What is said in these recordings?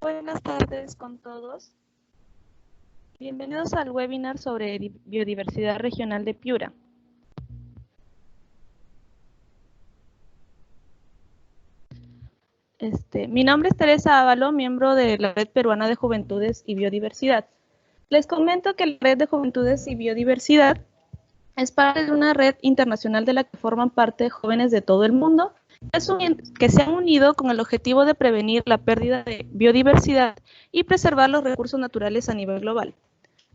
Buenas tardes con todos. Bienvenidos al webinar sobre biodiversidad regional de Piura. Mi nombre es Teresa Ávalo, miembro de la Red Peruana de Juventudes y Biodiversidad. Les comento que la Red de Juventudes y Biodiversidad es parte de una red internacional de la que forman parte jóvenes de todo el mundo que se han unido con el objetivo de prevenir la pérdida de biodiversidad y preservar los recursos naturales a nivel global.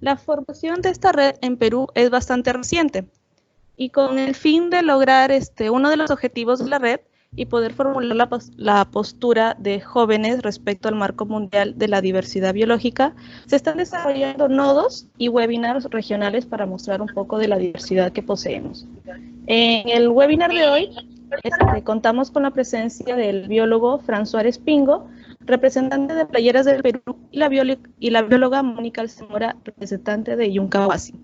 La formación de esta red en Perú es bastante reciente y con el fin de lograr uno de los objetivos de la red y poder formular la postura de jóvenes respecto al marco mundial de la diversidad biológica, se están desarrollando nodos y webinars regionales para mostrar un poco de la diversidad que poseemos. En el webinar de hoy contamos con la presencia del biólogo Fran Suárez Pingo, representante de Playeras del Perú, y la bióloga Mónica Alzamora, representante de Yuncahuasi.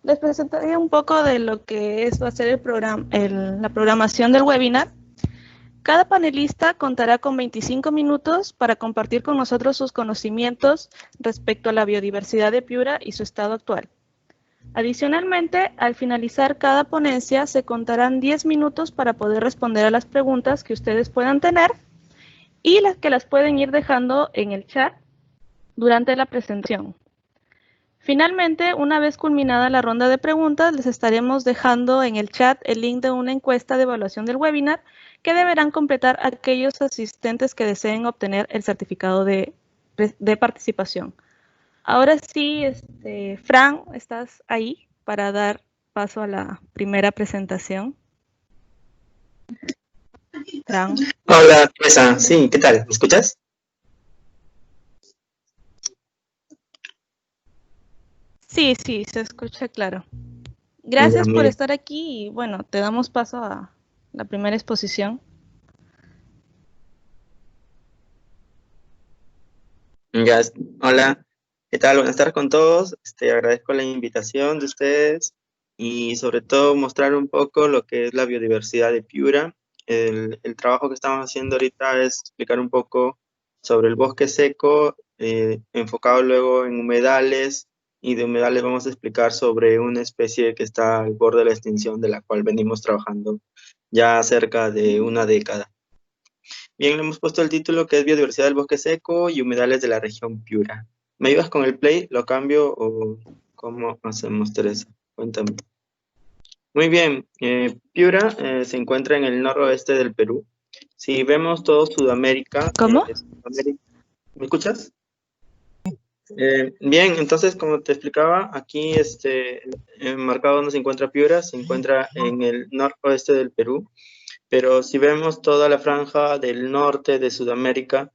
Les presentaré un poco de lo que va a ser la programación del webinar. Cada panelista contará con 25 minutos para compartir con nosotros sus conocimientos respecto a la biodiversidad de Piura y su estado actual. Adicionalmente, al finalizar cada ponencia, se contarán 10 minutos para poder responder a las preguntas que ustedes puedan tener y las pueden ir dejando en el chat durante la presentación. Finalmente, una vez culminada la ronda de preguntas, les estaremos dejando en el chat el link de una encuesta de evaluación del webinar que deberán completar aquellos asistentes que deseen obtener el certificado de participación. Ahora sí, Fran, ¿estás ahí para dar paso a la primera presentación? Fran. Hola, Teresa. Sí, ¿qué tal? ¿Me escuchas? Sí, se escucha claro. Gracias por estar aquí y bueno, te damos paso a la primera exposición. Ya, hola, ¿qué tal? Buenas tardes con todos. Agradezco la invitación de ustedes y sobre todo mostrar un poco lo que es la biodiversidad de Piura. El trabajo que estamos haciendo ahorita es explicar un poco sobre el bosque seco, enfocado luego en humedales, y de humedales vamos a explicar sobre una especie que está al borde de la extinción, de la cual venimos trabajando ya cerca de una década. Bien, le hemos puesto el título que es Biodiversidad del bosque seco y humedales de la región Piura. ¿Me ayudas con el play? ¿Lo cambio o cómo hacemos, Teresa? Cuéntame. Muy bien, Piura se encuentra en el noroeste del Perú. Si vemos todo Sudamérica... ¿Cómo? ¿Me escuchas? Bien, entonces, como te explicaba, aquí marcado donde se encuentra Piura, se encuentra en el noroeste del Perú. Pero si vemos toda la franja del norte de Sudamérica,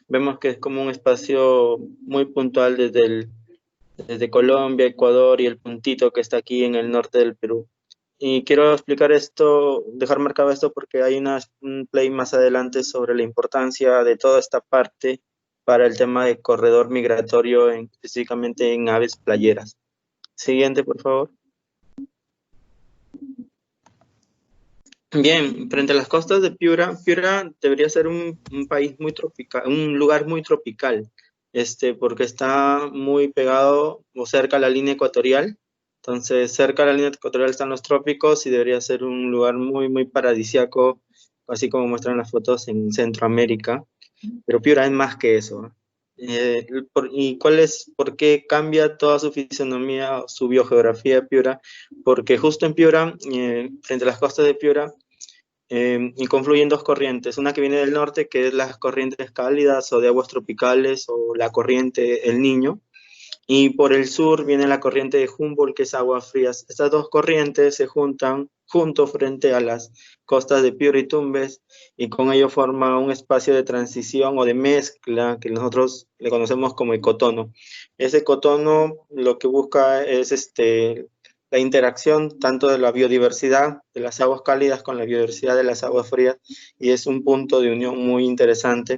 vemos que es como un espacio muy puntual desde Colombia, Ecuador y el puntito que está aquí en el norte del Perú. Y quiero explicar esto, dejar marcado esto porque hay un play más adelante sobre la importancia de toda esta parte para el tema de corredor migratorio, específicamente en aves playeras. Siguiente, por favor. Bien, frente a las costas de Piura, Piura debería ser un país muy tropical, un lugar muy tropical, porque está muy pegado o cerca a la línea ecuatorial. Entonces, cerca a la línea ecuatorial están los trópicos y debería ser un lugar muy, muy paradisíaco, así como muestran las fotos en Centroamérica. Pero Piura es más que eso. ¿Y por qué cambia toda su fisonomía, su biogeografía Piura? Porque justo en Piura, frente a las costas de Piura, y confluyen dos corrientes, una que viene del norte, que es las corrientes cálidas o de aguas tropicales, o la corriente El Niño, y por el sur viene la corriente de Humboldt, que es aguas frías. Estas dos corrientes se juntan frente a las costas de Piura y Tumbes, y con ello forma un espacio de transición o de mezcla que nosotros le conocemos como ecotono. Ese ecotono lo que busca es la interacción tanto de la biodiversidad de las aguas cálidas con la biodiversidad de las aguas frías, y es un punto de unión muy interesante,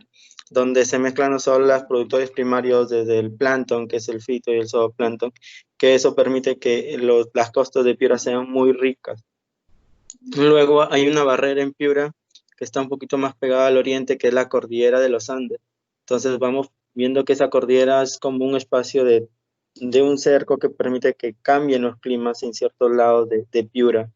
donde se mezclan no solo los productores primarios desde el plancton, que es el fito y el zooplancton, que eso permite que las costas de Piura sean muy ricas. Luego hay una barrera en Piura que está un poquito más pegada al oriente, que es la cordillera de los Andes. Entonces vamos viendo que esa cordillera es como un espacio de un cerco que permite que cambien los climas en ciertos lados de Piura.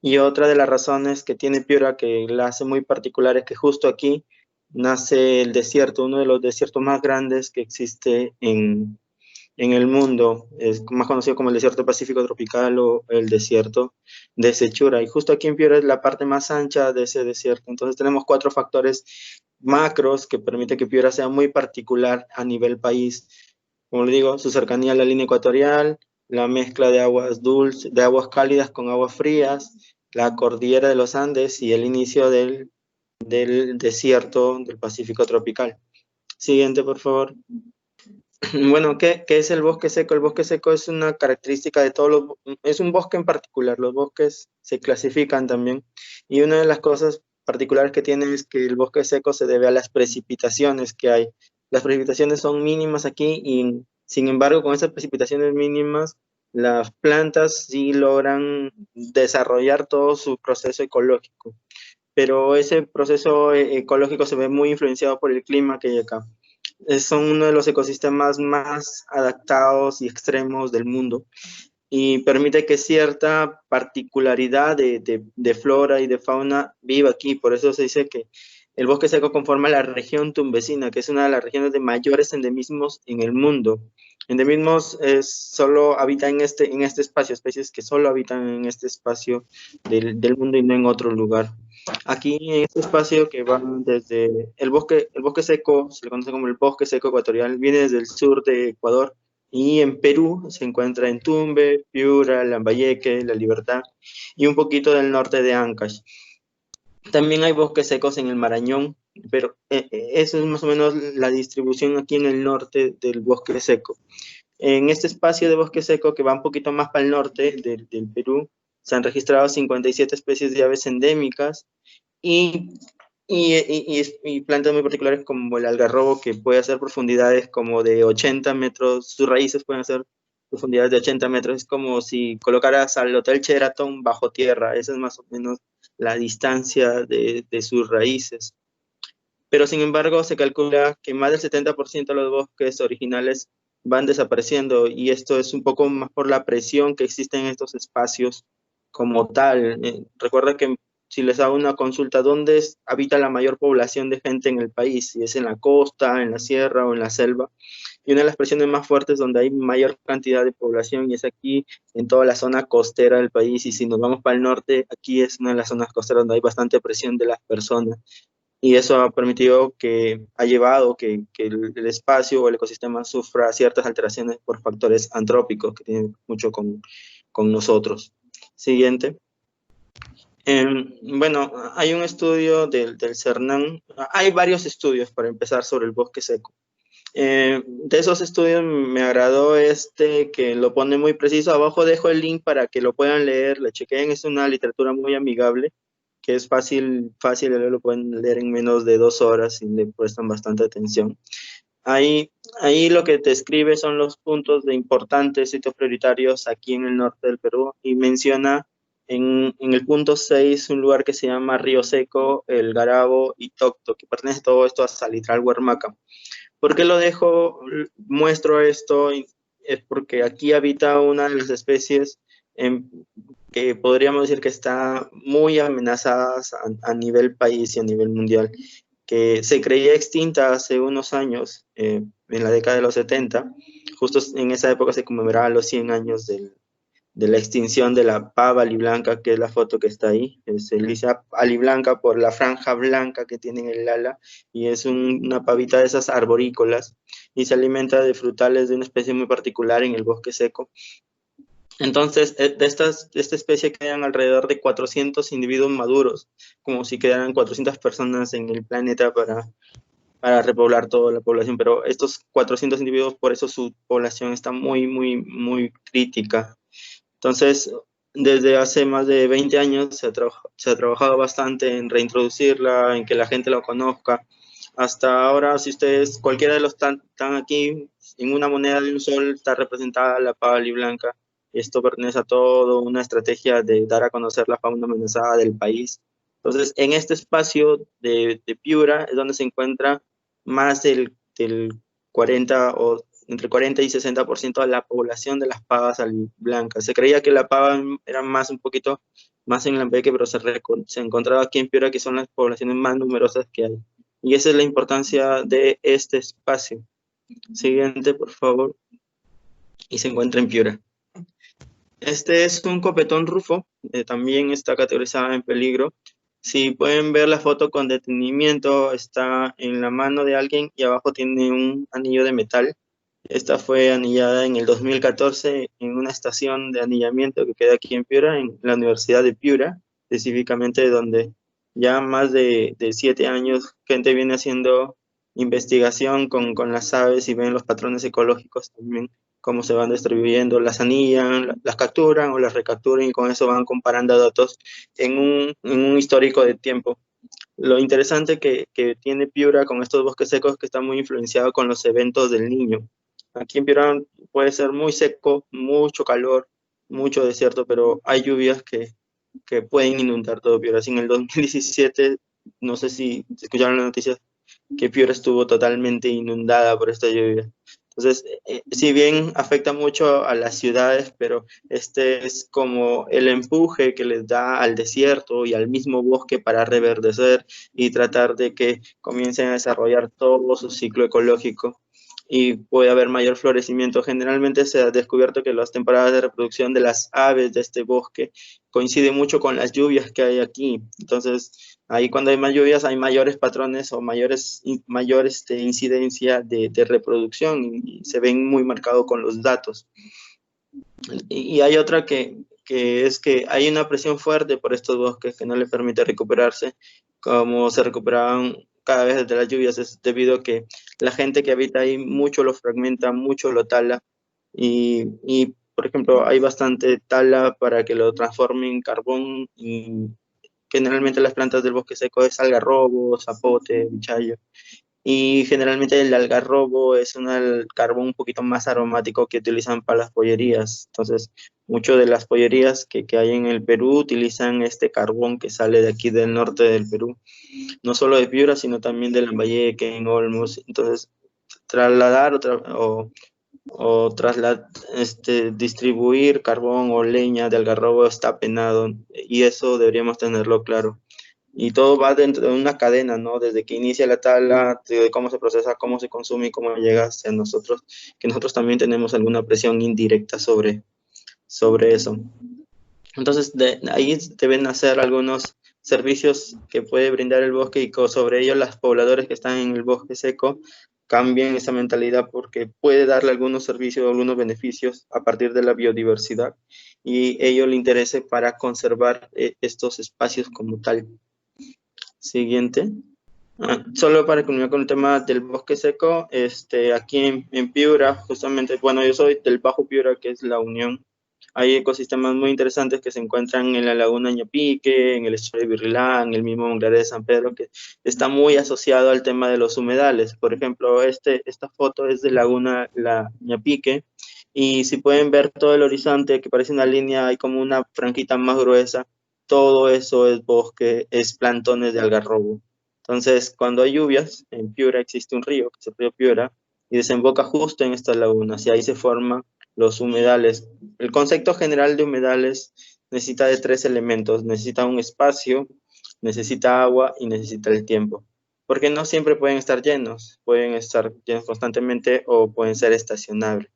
Y otra de las razones que tiene Piura que la hace muy particular es que justo aquí nace el desierto, uno de los desiertos más grandes que existe en el mundo, es más conocido como el desierto pacífico tropical o el desierto de Sechura. Y justo aquí en Piura es la parte más ancha de ese desierto. Entonces tenemos 4 factores macros que permiten que Piura sea muy particular a nivel país. Como le digo, su cercanía a la línea ecuatorial, la mezcla de aguas dulces, de aguas cálidas con aguas frías, la cordillera de los Andes y el inicio del desierto del Pacífico tropical. Siguiente, por favor. Bueno, ¿qué es el bosque seco? El bosque seco es una característica de todos es un bosque en particular, los bosques se clasifican también, y una de las cosas particulares que tiene es que el bosque seco se debe a las precipitaciones que hay. Las precipitaciones son mínimas aquí y, sin embargo, con esas precipitaciones mínimas, las plantas sí logran desarrollar todo su proceso ecológico, pero ese proceso ecológico se ve muy influenciado por el clima que hay acá. Son uno de los ecosistemas más adaptados y extremos del mundo y permite que cierta particularidad de flora y de fauna viva aquí. Por eso se dice que el bosque seco conforma la región tumbesina, que es una de las regiones de mayores endemismos en el mundo. Endemismos solo habitan en este espacio, especies que solo habitan en este espacio del mundo y no en otro lugar. Aquí en este espacio que va desde el bosque seco, se le conoce como el bosque seco ecuatorial, viene desde el sur de Ecuador y en Perú se encuentra en Tumbes, Piura, Lambayeque, La Libertad y un poquito del norte de Ancash. También hay bosques secos en el Marañón, pero eso es más o menos la distribución aquí en el norte del bosque seco. En este espacio de bosque seco que va un poquito más para el norte del Perú, se han registrado 57 especies de aves endémicas y, y plantas muy particulares como el algarrobo, que puede hacer profundidades como de 80 metros, sus raíces pueden hacer profundidades de 80 metros, es como si colocaras al Hotel Sheraton bajo tierra, esa es más o menos la distancia de sus raíces. Pero sin embargo se calcula que más del 70% de los bosques originales van desapareciendo y esto es un poco más por la presión que existe en estos espacios como tal. Recuerda que si les hago una consulta, ¿dónde habita la mayor población de gente en el país? Si es en la costa, en la sierra o en la selva. Y una de las presiones más fuertes donde hay mayor cantidad de población y es aquí en toda la zona costera del país. Y si nos vamos para el norte, aquí es una de las zonas costeras donde hay bastante presión de las personas. Y eso ha permitido ha llevado que el espacio o el ecosistema sufra ciertas alteraciones por factores antrópicos que tienen mucho con nosotros. Siguiente. Bueno, hay un estudio del CERNAN, hay varios estudios para empezar sobre el bosque seco. De esos estudios me agradó que lo pone muy preciso. Abajo dejo el link para que lo puedan leer, lo chequen, es una literatura muy amigable, que es fácil de leer, lo pueden leer en menos de 2 horas y le prestan bastante atención. Ahí lo que te escribe son los puntos de importantes sitios prioritarios aquí en el norte del Perú y menciona en el punto 6 un lugar que se llama Río Seco, El Garabo y Tocto, que pertenece todo esto a Salitral Huarmaca. ¿Por qué lo dejo? Muestro esto, es porque aquí habita una de las especies que podríamos decir que está muy amenazadas a nivel país y a nivel mundial, que se creía extinta hace unos años, en la década de los 70, justo en esa época se conmemoraban los 100 años de la extinción de la pava aliblanca, que es la foto que está ahí. Se le dice aliblanca por la franja blanca que tiene en el ala, y es una pavita de esas arborícolas, y se alimenta de frutales de una especie muy particular en el bosque seco. Entonces, de esta especie quedan alrededor de 400 individuos maduros, como si quedaran 400 personas en el planeta para repoblar toda la población, pero estos 400 individuos, por eso su población está muy, muy, muy crítica. Entonces, desde hace más de 20 años se ha trabajado bastante en reintroducirla, en que la gente la conozca. Hasta ahora, si ustedes, cualquiera de los están aquí, en una moneda de un sol está representada la pava blanca. Esto pertenece a toda una estrategia de dar a conocer la fauna amenazada del país. Entonces, en este espacio de Piura es donde se encuentra más del del 40 o entre 40 y 60% de la población de las pavas blancas. Se creía que la pava era más un poquito más en Lambayeque, pero se encontraba aquí en Piura, que son las poblaciones más numerosas que hay. Y esa es la importancia de este espacio. Siguiente, por favor. Y se encuentra en Piura. Este es un copetón rufo, también está categorizado en peligro. Si pueden ver la foto con detenimiento, está en la mano de alguien y abajo tiene un anillo de metal. Esta fue anillada en el 2014 en una estación de anillamiento que queda aquí en Piura, en la Universidad de Piura, específicamente donde ya más de 7 años gente viene haciendo investigación con las aves y ven los patrones ecológicos también, cómo se van distribuyendo, las anillan, las capturan o las recapturan y con eso van comparando datos en un histórico de tiempo. Lo interesante que tiene Piura con estos bosques secos es que está muy influenciado con los eventos del Niño. Aquí en Piura puede ser muy seco, mucho calor, mucho desierto, pero hay lluvias que pueden inundar todo Piura. Así en el 2017, no sé si escucharon las noticias, que Piura estuvo totalmente inundada por esta lluvia. Entonces, si bien afecta mucho a las ciudades, pero este es como el empuje que les da al desierto y al mismo bosque para reverdecer y tratar de que comiencen a desarrollar todo su ciclo ecológico y puede haber mayor florecimiento. Generalmente se ha descubierto que las temporadas de reproducción de las aves de este bosque coinciden mucho con las lluvias que hay aquí. Entonces, ahí cuando hay más lluvias hay mayores patrones o mayor incidencia de reproducción y se ven muy marcado con los datos. Y hay otra que es que hay una presión fuerte por estos bosques que no les permite recuperarse como se recuperaban cada vez desde las lluvias. Es debido a que la gente que habita ahí mucho lo fragmenta, mucho lo tala y por ejemplo, hay bastante tala para que lo transforme en carbón y generalmente las plantas del bosque seco es algarrobo, zapote, bichayo. Y generalmente el algarrobo es un carbón un poquito más aromático que utilizan para las pollerías. Entonces, muchas de las pollerías que hay en el Perú utilizan este carbón que sale de aquí del norte del Perú. No solo de Piura, sino también de Lambayeque, en Olmos. Entonces, trasladar distribuir carbón o leña de algarrobo está penado y eso deberíamos tenerlo claro. Y todo va dentro de una cadena, ¿no? Desde que inicia la tala, de cómo se procesa, cómo se consume y cómo llega hacia nosotros, que nosotros también tenemos alguna presión indirecta sobre eso. Entonces, de ahí deben hacer algunos servicios que puede brindar el bosque y sobre ello los pobladores que están en el bosque seco cambien esa mentalidad porque puede darle algunos servicios, algunos beneficios a partir de la biodiversidad y ello le interese para conservar estos espacios como tal. Siguiente. Solo para culminar con el tema del bosque seco, aquí en Piura, justamente, bueno, yo soy del Bajo Piura, que es la Unión. Hay ecosistemas muy interesantes que se encuentran en la laguna Ñapique, en el estuario de Birrilá, en el mismo manglar de San Pedro, que está muy asociado al tema de los humedales. Por ejemplo, esta foto es de laguna la Ñapique, y si pueden ver todo el horizonte, que parece una línea, hay como una franjita más gruesa, todo eso es bosque, es plantones de algarrobo. Entonces, cuando hay lluvias, en Piura existe un río, que es el río Piura, y desemboca justo en estas lagunas, y ahí se forman los humedales. El concepto general de humedales necesita de 3 elementos: necesita un espacio, necesita agua y necesita el tiempo. Porque no siempre pueden estar llenos, pueden estar llenos constantemente o pueden ser estacionables.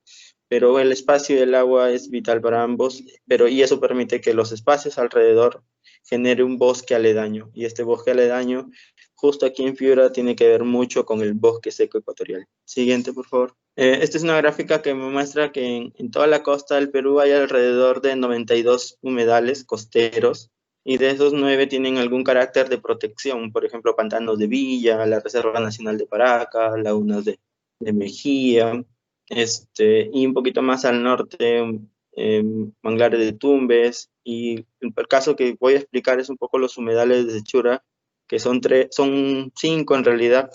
Pero el espacio y el agua es vital para ambos, y eso permite que los espacios alrededor genere un bosque aledaño, y este bosque aledaño justo aquí en Piura tiene que ver mucho con el bosque seco ecuatorial. Siguiente, por favor. Esta es una gráfica que me muestra que en toda la costa del Perú hay alrededor de 92 humedales costeros, y de esos 9 tienen algún carácter de protección, por ejemplo, pantanos de Villa, la Reserva Nacional de Paraca, lagunas de Mejía, y un poquito más al norte, manglares de Tumbes, y el caso que voy a explicar es un poco los humedales de Sechura, que son 5 en realidad.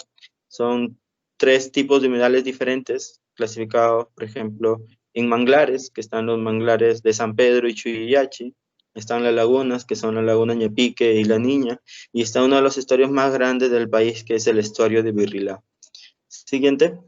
Son 3 tipos de humedales diferentes, clasificados, por ejemplo, en manglares, que están los manglares de San Pedro y Chuyillachi, están las lagunas, que son la laguna Ñapique y La Niña, y está uno de los estuarios más grandes del país, que es el estuario de Birrilá. Siguiente.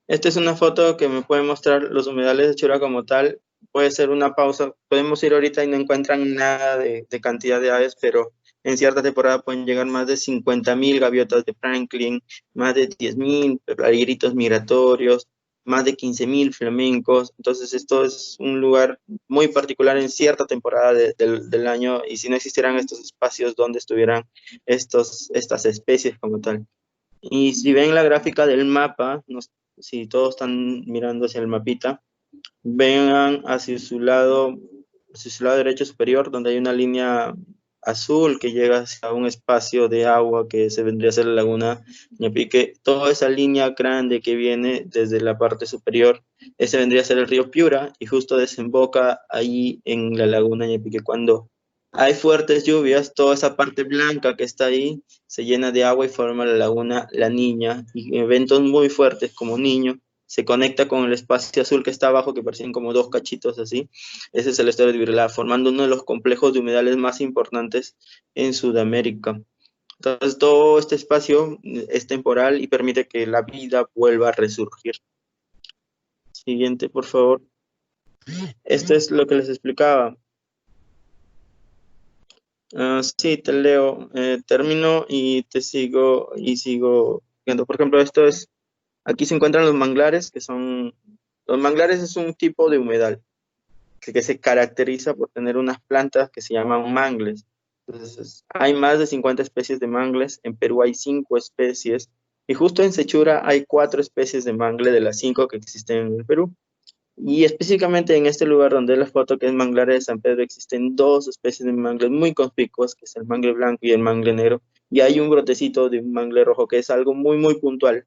Esta es una foto que me puede mostrar los humedales de Piura como tal. Puede ser una pausa. Podemos ir ahorita y no encuentran nada de cantidad de aves, pero en cierta temporada pueden llegar más de 50.000 gaviotas de Franklin, más de 10.000 peligritos migratorios, más de 15.000 flamencos. Entonces esto es un lugar muy particular en cierta temporada del año, y si no existieran estos espacios donde estuvieran estas especies como tal. Y si ven la gráfica del mapa, si todos están mirando hacia el mapita, vean hacia su lado derecho superior, donde hay una línea azul que llega hacia un espacio de agua que se vendría a ser la laguna Ñepique. Toda esa línea grande que viene desde la parte superior, ese vendría a ser el río Piura, y justo desemboca ahí en la laguna Ñepique. Cuando hay fuertes lluvias, toda esa parte blanca que está ahí se llena de agua y forma la laguna La Niña, y en eventos muy fuertes como Niño se conecta con el espacio azul que está abajo, que parecen como dos cachitos así. Ese es el estuario de Virrelá, formando uno de los complejos de humedales más importantes en Sudamérica. Entonces, todo este espacio es temporal y permite que la vida vuelva a resurgir. Siguiente, por favor. Esto es lo que les explicaba. Sí, te leo. Termino y te sigo viendo. Por ejemplo, aquí se encuentran los manglares, los manglares es un tipo de humedal que se caracteriza por tener unas plantas que se llaman mangles. Entonces, hay más de 50 especies de mangles, en Perú hay 5 especies, y justo en Sechura hay 4 especies de mangle de las 5 que existen en el Perú. Y específicamente en este lugar donde la foto, que es Manglares de San Pedro, existen 2 especies de mangles muy conspicuos, que es el mangle blanco y el mangle negro, y hay un brotecito de un mangle rojo, que es algo muy, muy puntual.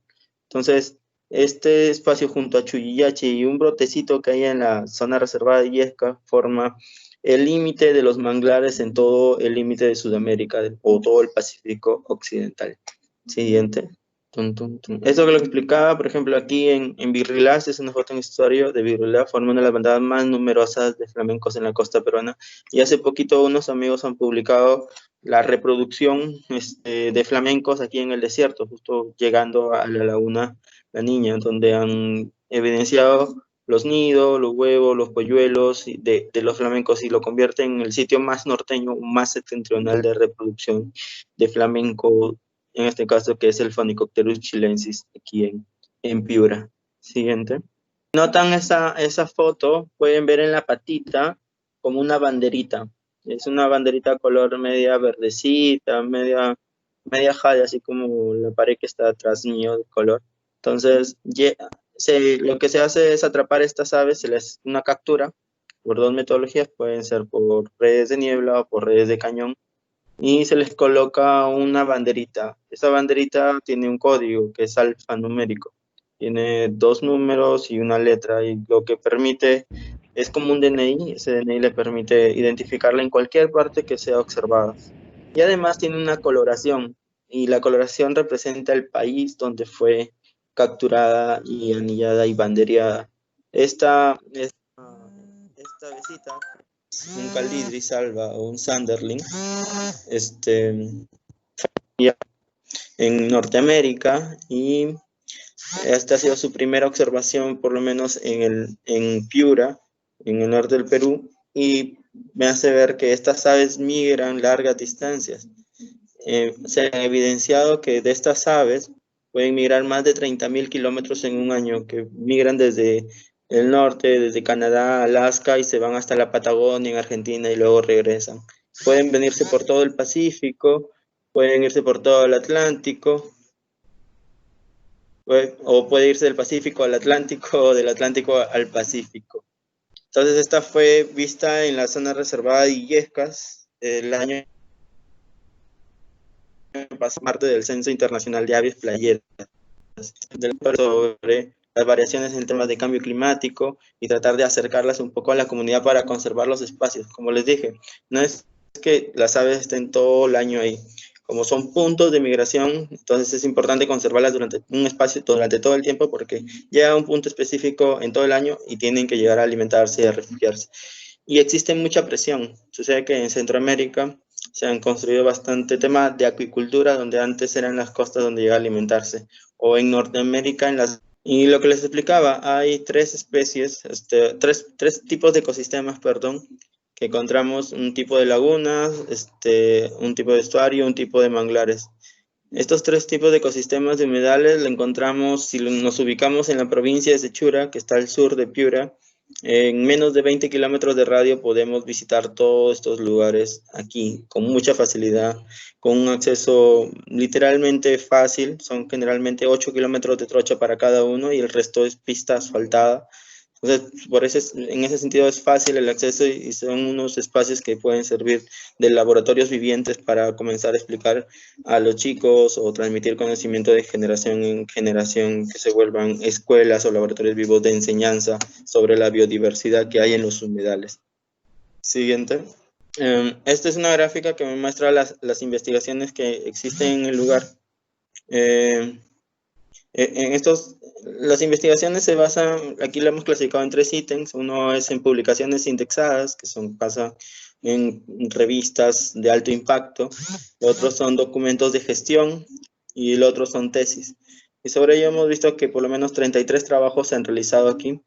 Entonces, este espacio junto a Chuyillachi y un brotecito que hay en la zona reservada de Yesca forma el límite de los manglares en todo el límite de Sudamérica o todo el Pacífico Occidental. Siguiente. Eso que lo explicaba, por ejemplo, aquí en Virrilás, es una foto en estuario de Virrilás, forma una de las bandadas más numerosas de flamencos en la costa peruana, y hace poquito unos amigos han publicado la reproducción de flamencos aquí en el desierto, justo llegando a la laguna La Niña, donde han evidenciado los nidos, los huevos, los polluelos de los flamencos, y lo convierten en el sitio más norteño, más septentrional de reproducción de flamenco, en este caso, que es el Phanicopterus chilensis, aquí en Piura. Siguiente. Notan esa foto, pueden ver en la patita como una banderita. Es una banderita color media verdecita, media jade, así como la pared que está atrás mío de color. Entonces, lo que se hace es atrapar estas aves, se les una captura por 2 metodologías, pueden ser por redes de niebla o por redes de cañón, y se les coloca una banderita. Esa banderita tiene un código que es alfanumérico. Tiene 2 números y una letra, y lo que permite es como un DNI. Ese DNI le permite identificarla en cualquier parte que sea observada. Y además tiene una coloración, y la coloración representa el país donde fue capturada y anillada y bandereada. Esta besita, un calidri salva o un sanderling, en Norteamérica, y esta ha sido su primera observación, por lo menos en Piura, en el norte del Perú, y me hace ver que estas aves migran largas distancias. Se ha evidenciado que de estas aves pueden migrar más de 30.000 kilómetros en un año, que migran desde el norte, desde Canadá, Alaska, y se van hasta la Patagonia en Argentina y luego regresan. Pueden venirse por todo el Pacífico, pueden irse por todo el Atlántico, o puede irse del Pacífico al Atlántico o del Atlántico al Pacífico. Entonces esta fue vista en la zona reservada de Illescas el año pasado, parte del Censo Internacional de Aves Playeras, sobre las variaciones en temas de cambio climático y tratar de acercarlas un poco a la comunidad para conservar los espacios. Como les dije, no es que las aves estén todo el año ahí. Como son puntos de migración, entonces es importante conservarlas durante un espacio, durante todo el tiempo, porque llega a un punto específico en todo el año y tienen que llegar a alimentarse y a refugiarse. Y existe mucha presión. Sucede que en Centroamérica se han construido bastante tema de acuicultura, donde antes eran las costas donde llega a alimentarse, o en Norteamérica, y lo que les explicaba, hay tres especies, tres tipos de ecosistemas, perdón, que encontramos: un tipo de lagunas, un tipo de estuario, un tipo de manglares. Estos tres tipos de ecosistemas de humedales lo encontramos si nos ubicamos en la provincia de Sechura, que está al sur de Piura. En menos de 20 kilómetros de radio podemos visitar todos estos lugares aquí con mucha facilidad, con un acceso literalmente fácil. Son generalmente 8 kilómetros de trocha para cada uno y el resto es pista asfaltada. Entonces, en ese sentido es fácil el acceso y son unos espacios que pueden servir de laboratorios vivientes para comenzar a explicar a los chicos o transmitir conocimiento de generación en generación, que se vuelvan escuelas o laboratorios vivos de enseñanza sobre la biodiversidad que hay en los humedales. Siguiente. Esta es una gráfica que me muestra las investigaciones que existen en el lugar. Las investigaciones se basan, aquí lo hemos clasificado en 3 ítems. Uno es en publicaciones indexadas, que pasan en revistas de alto impacto. Los otros son documentos de gestión y el otro son tesis. Y sobre ello hemos visto que por lo menos 33 trabajos se han realizado aquí.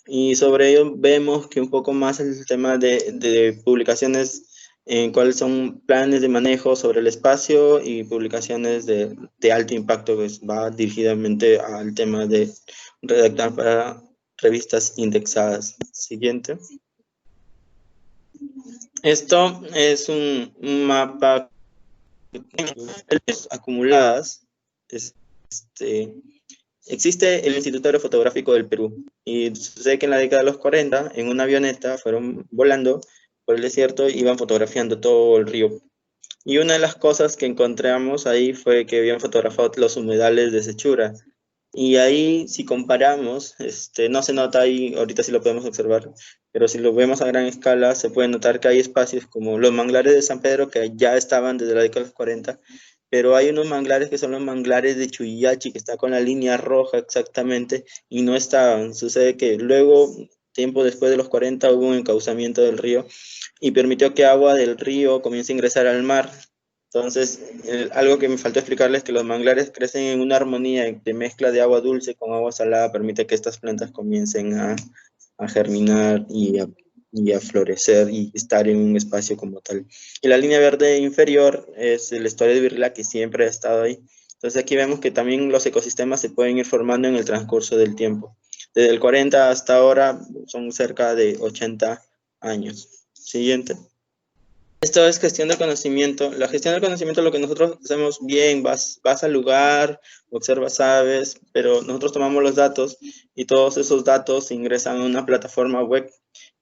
Y sobre ello vemos que un poco más el tema de publicaciones en cuáles son planes de manejo sobre el espacio y publicaciones de alto impacto, que va dirigidamente al tema de redactar para revistas indexadas. Siguiente. Esto es un mapa acumuladas. Existe el Instituto Aerofotográfico del Perú y sucede que en la década de los 40 en una avioneta fueron volando por el desierto y iban fotografiando todo el río. Y una de las cosas que encontramos ahí fue que habían fotografiado los humedales de Sechura. Y ahí, si comparamos, no se nota ahí, ahorita sí lo podemos observar, pero si lo vemos a gran escala, se puede notar que hay espacios como los manglares de San Pedro, que ya estaban desde la década de los 40, pero hay unos manglares que son los manglares de Chuyachi, que está con la línea roja exactamente, y no estaban. Sucede que luego, tiempo después de los 40, hubo un encauzamiento del río, y permitió que agua del río comience a ingresar al mar. Entonces, algo que me faltó explicarles es que los manglares crecen en una armonía de mezcla de agua dulce con agua salada, permite que estas plantas comiencen a germinar y a florecer y estar en un espacio como tal. Y la línea verde inferior es el estuario de Birla, que siempre ha estado ahí. Entonces aquí vemos que también los ecosistemas se pueden ir formando en el transcurso del tiempo. Desde el 40 hasta ahora son cerca de 80 años. Siguiente. Esto es gestión del conocimiento. La gestión del conocimiento es lo que nosotros hacemos bien. Vas al lugar, observas aves, pero nosotros tomamos los datos y todos esos datos se ingresan a una plataforma web.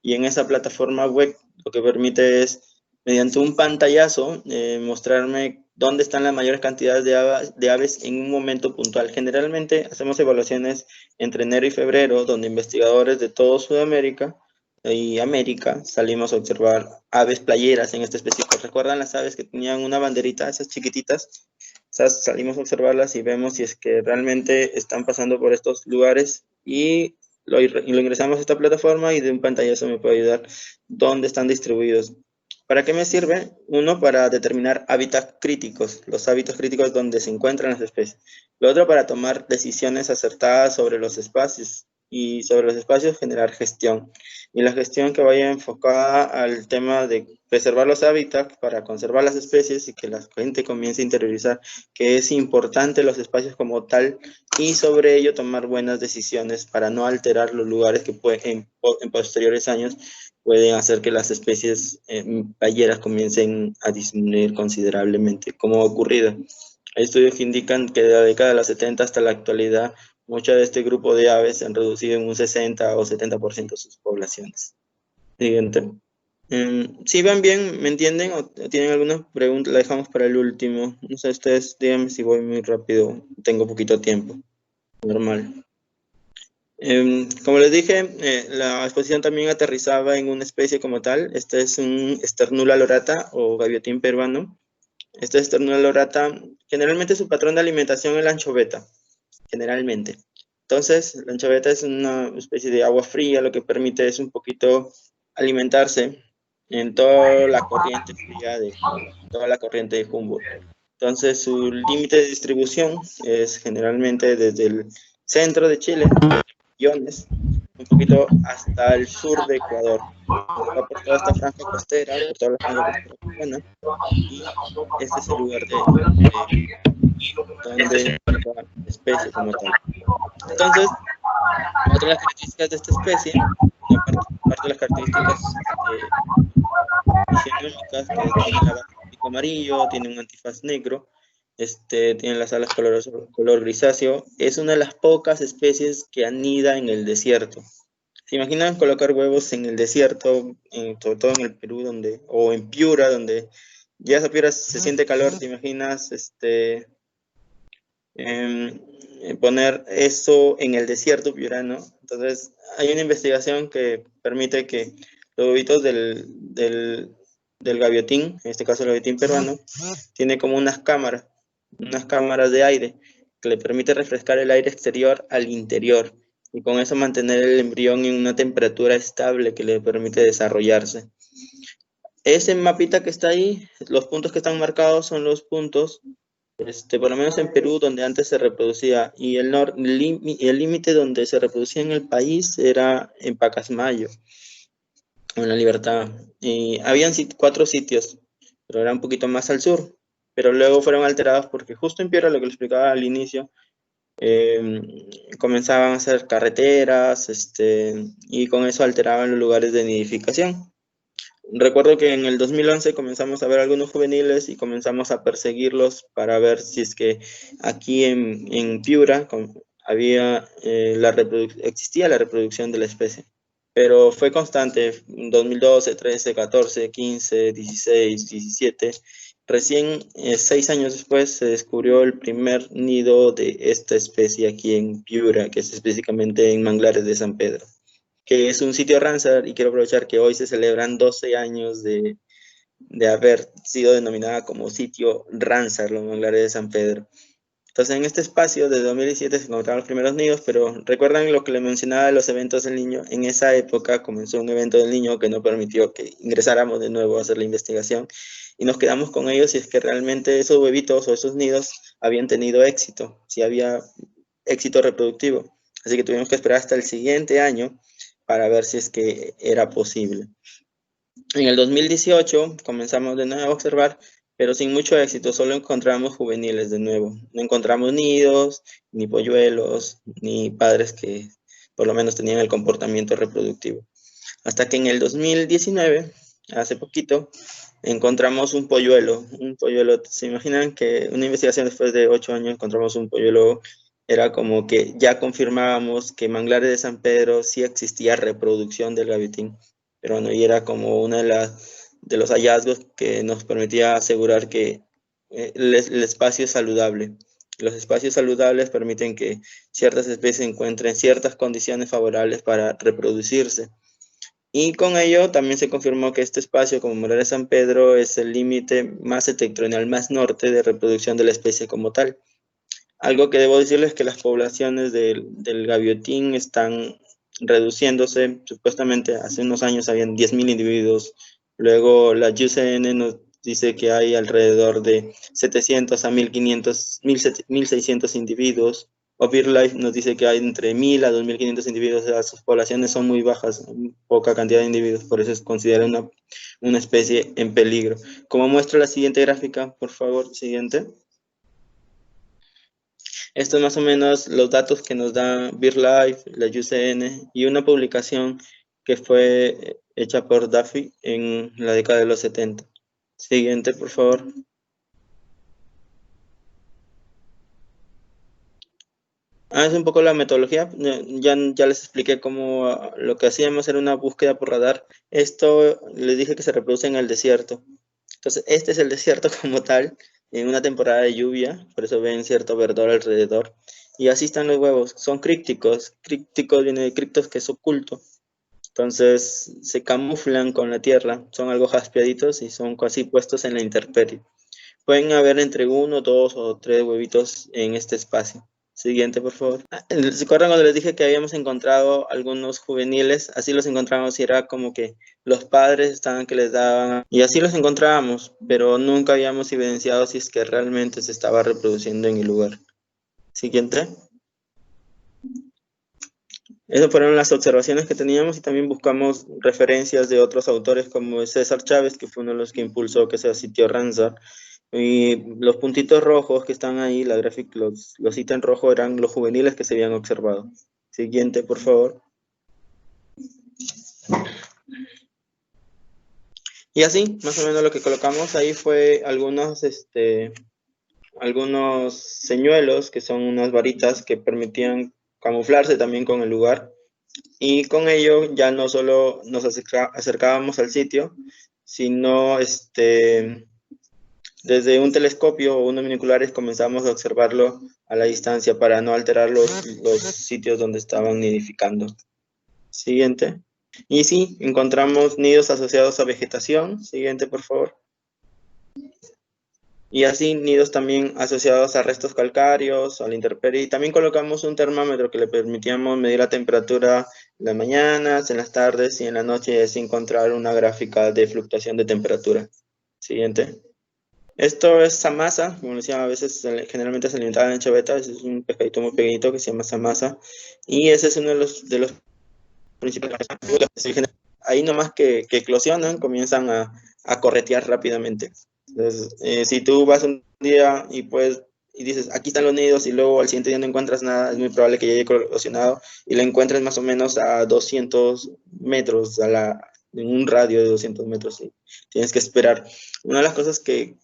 Y en esa plataforma web lo que permite es, mediante un pantallazo, mostrarme dónde están las mayores cantidades de aves en un momento puntual. Generalmente hacemos evaluaciones entre enero y febrero, donde investigadores de toda Sudamérica y América salimos a observar aves playeras en este específico. ¿Recuerdan las aves que tenían una banderita, esas chiquititas? Esas salimos a observarlas y vemos si es que realmente están pasando por estos lugares y lo ingresamos a esta plataforma y de un pantallazo me puede ayudar dónde están distribuidos. ¿Para qué me sirve? Uno, para determinar hábitats críticos, los hábitats críticos donde se encuentran las especies. Lo otro, para tomar decisiones acertadas sobre los espacios y sobre los espacios generar gestión. Y la gestión que vaya enfocada al tema de preservar los hábitats para conservar las especies y que la gente comience a interiorizar que es importante los espacios como tal y sobre ello tomar buenas decisiones para no alterar los lugares que en posteriores años pueden hacer que las especies playeras comiencen a disminuir considerablemente, como ha ocurrido. Hay estudios que indican que de la década de los 70 hasta la actualidad, muchas de este grupo de aves se han reducido en un 60 o 70% sus poblaciones. Siguiente. Si van bien, ¿me entienden? ¿O tienen alguna pregunta? La dejamos para el último. No sé, ustedes díganme si voy muy rápido. Tengo poquito tiempo. Normal. Como les dije, la exposición también aterrizaba en una especie como tal. Este es un Sternula lorata o gaviotín peruano. Este Sternula lorata, generalmente su patrón de alimentación es la anchoveta. Generalmente. Entonces, la anchoveta es una especie de agua fría, lo que permite es un poquito alimentarse en toda la corriente fría toda la corriente de Humboldt. Entonces, su límite de distribución es generalmente desde el centro de Chile, Misiones, un poquito hasta el sur de Ecuador. Va por toda esta franja costera, por toda la franja costera peruana, y este es el lugar donde la especie como tal. Entonces, otra de las características de esta especie, aparte de las características fisiológicas, que tiene la base de pico amarillo, tiene un antifaz negro, tiene las alas color grisáceo, es una de las pocas especies que anida en el desierto. ¿Se imaginan colocar huevos en el desierto, sobre todo en el Perú, o en Piura, donde ya esa Piura se siente calor? ¿Te imaginas poner eso en el desierto piurano? Entonces, hay una investigación que permite que los huevitos del gaviotín, en este caso el gaviotín peruano, tiene como unas cámaras de aire que le permite refrescar el aire exterior al interior y con eso mantener el embrión en una temperatura estable que le permite desarrollarse. Ese mapita que está ahí, los puntos que están marcados son los puntos, por lo menos en Perú, donde antes se reproducía, y el límite donde se reproducía en el país era en Pacasmayo, en La Libertad. Y habían 4 sitios, pero era un poquito más al sur, pero luego fueron alterados porque justo en Piura, lo que les explicaba al inicio, comenzaban a hacer carreteras, y con eso alteraban los lugares de nidificación. Recuerdo que en el 2011 comenzamos a ver algunos juveniles y comenzamos a perseguirlos para ver si es que aquí en Piura existía la reproducción de la especie. Pero fue constante, 2012, 13, 14, 15, 16, 17. Recién 6 años después se descubrió el primer nido de esta especie aquí en Piura, que es específicamente en Manglares de San Pedro, que es un sitio Ramsar, y quiero aprovechar que hoy se celebran 12 años de haber sido denominada como sitio Ramsar, los Manglares de San Pedro. Entonces, en este espacio de 2017 se encontraron los primeros nidos, pero recuerdan lo que les mencionaba de los eventos del niño. En esa época comenzó un evento del niño que no permitió que ingresáramos de nuevo a hacer la investigación y nos quedamos con ellos si es que realmente esos huevitos o esos nidos habían tenido éxito, si había éxito reproductivo. Así que tuvimos que esperar hasta el siguiente año para ver si es que era posible. En el 2018 comenzamos de nuevo a observar, pero sin mucho éxito, solo encontramos juveniles de nuevo. No encontramos nidos, ni polluelos, ni padres que por lo menos tenían el comportamiento reproductivo. Hasta que en el 2019, hace poquito, encontramos un polluelo. ¿Se imaginan que una investigación después de 8 años encontramos un polluelo? Era como que ya confirmábamos que en Manglares de San Pedro sí existía reproducción del gaviotín, pero no, y era como uno de los hallazgos que nos permitía asegurar que el espacio es saludable. Los espacios saludables permiten que ciertas especies encuentren ciertas condiciones favorables para reproducirse. Y con ello también se confirmó que este espacio, como Manglares de San Pedro, es el límite más septentrional, más norte de reproducción de la especie como tal. Algo que debo decirles es que las poblaciones del gaviotín están reduciéndose. Supuestamente hace unos años habían 10.000 individuos. Luego la UCN nos dice que hay alrededor de 700 a 1.500, 1.600 individuos. O BirdLife nos dice que hay entre 1.000 a 2.500 individuos. O sea, sus poblaciones son muy bajas, poca cantidad de individuos. Por eso es considerada una especie en peligro. Como muestra la siguiente gráfica, por favor, siguiente. Estos más o menos los datos que nos da BirdLife, la UCN y una publicación que fue hecha por Duffy en la década de los 70. Siguiente, por favor. Es un poco la metodología. Ya les expliqué cómo lo que hacíamos era una búsqueda por radar. Esto les dije que se reproduce en el desierto. Entonces, este es el desierto como tal, en una temporada de lluvia, por eso ven cierto verdor alrededor. Y así están los huevos, son crípticos. Crípticos viene de criptos, que es oculto. Entonces, se camuflan con la tierra, son algo jaspeaditos y son casi puestos en la intemperie. Pueden haber entre 1, 2 o 3 huevitos en este espacio. Siguiente, por favor. ¿Se acuerdan cuando les dije que habíamos encontrado algunos juveniles? Así los encontramos y era como que los padres estaban que les daban, y así los encontrábamos, pero nunca habíamos evidenciado si es que realmente se estaba reproduciendo en el lugar. Siguiente. Esas fueron las observaciones que teníamos y también buscamos referencias de otros autores como César Chávez, que fue uno de los que impulsó que sea sitio Ramsar. Y los puntitos rojos que están ahí, la gráfica, los hitos en rojo eran los juveniles que se habían observado. Siguiente, por favor. Y así, más o menos lo que colocamos ahí fue algunos señuelos, que son unas varitas que permitían camuflarse también con el lugar. Y con ello ya no solo nos acercábamos al sitio, sino desde un telescopio o unos binoculares comenzamos a observarlo a la distancia para no alterar los sitios donde estaban nidificando. Siguiente. Y sí, encontramos nidos asociados a vegetación. Siguiente, por favor. Y así nidos también asociados a restos calcáreos, a la intemperie. Y también colocamos un termómetro que le permitíamos medir la temperatura en las mañanas, en las tardes y en la noche, y así encontrar una gráfica de fluctuación de temperatura. Siguiente. Esto es samasa, como decía, a veces generalmente se alimentaba en chaveta. Es un pescadito muy pequeñito que se llama samasa. Y ese es uno de los principales. Ahí nomás que eclosionan, comienzan a corretear rápidamente. Entonces, si tú vas un día y dices, aquí están los nidos, y luego al siguiente día no encuentras nada, es muy probable que ya haya eclosionado y lo encuentres más o menos a 200 metros, en un radio de 200 metros. ¿Sí? Tienes que esperar. Una de las cosas que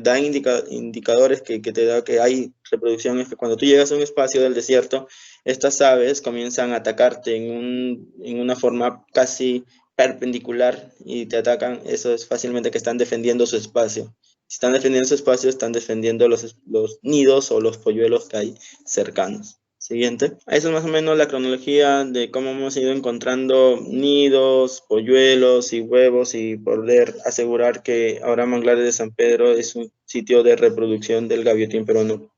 dan indicadores que te da que hay reproducción es que cuando tú llegas a un espacio del desierto, estas aves comienzan a atacarte en una forma casi perpendicular y te atacan. Eso es fácilmente que están defendiendo su espacio. Si están defendiendo su espacio, están defendiendo los nidos o los polluelos que hay cercanos. Siguiente. Eso es más o menos la cronología de cómo hemos ido encontrando nidos, polluelos y huevos, y poder asegurar que ahora Manglares de San Pedro es un sitio de reproducción del gaviotín peruano.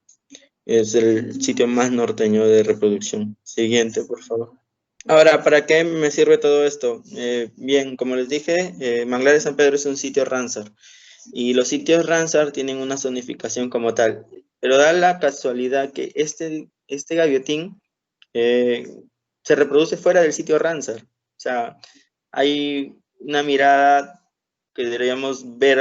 Es el sitio más norteño de reproducción. Siguiente, por favor. Ahora, ¿para qué me sirve todo esto? Bien, como les dije, Manglares de San Pedro es un sitio Ramsar, y los sitios Ramsar tienen una zonificación como tal, pero da la casualidad que este gaviotín se reproduce fuera del sitio Ramsar. O sea, hay una mirada que deberíamos ver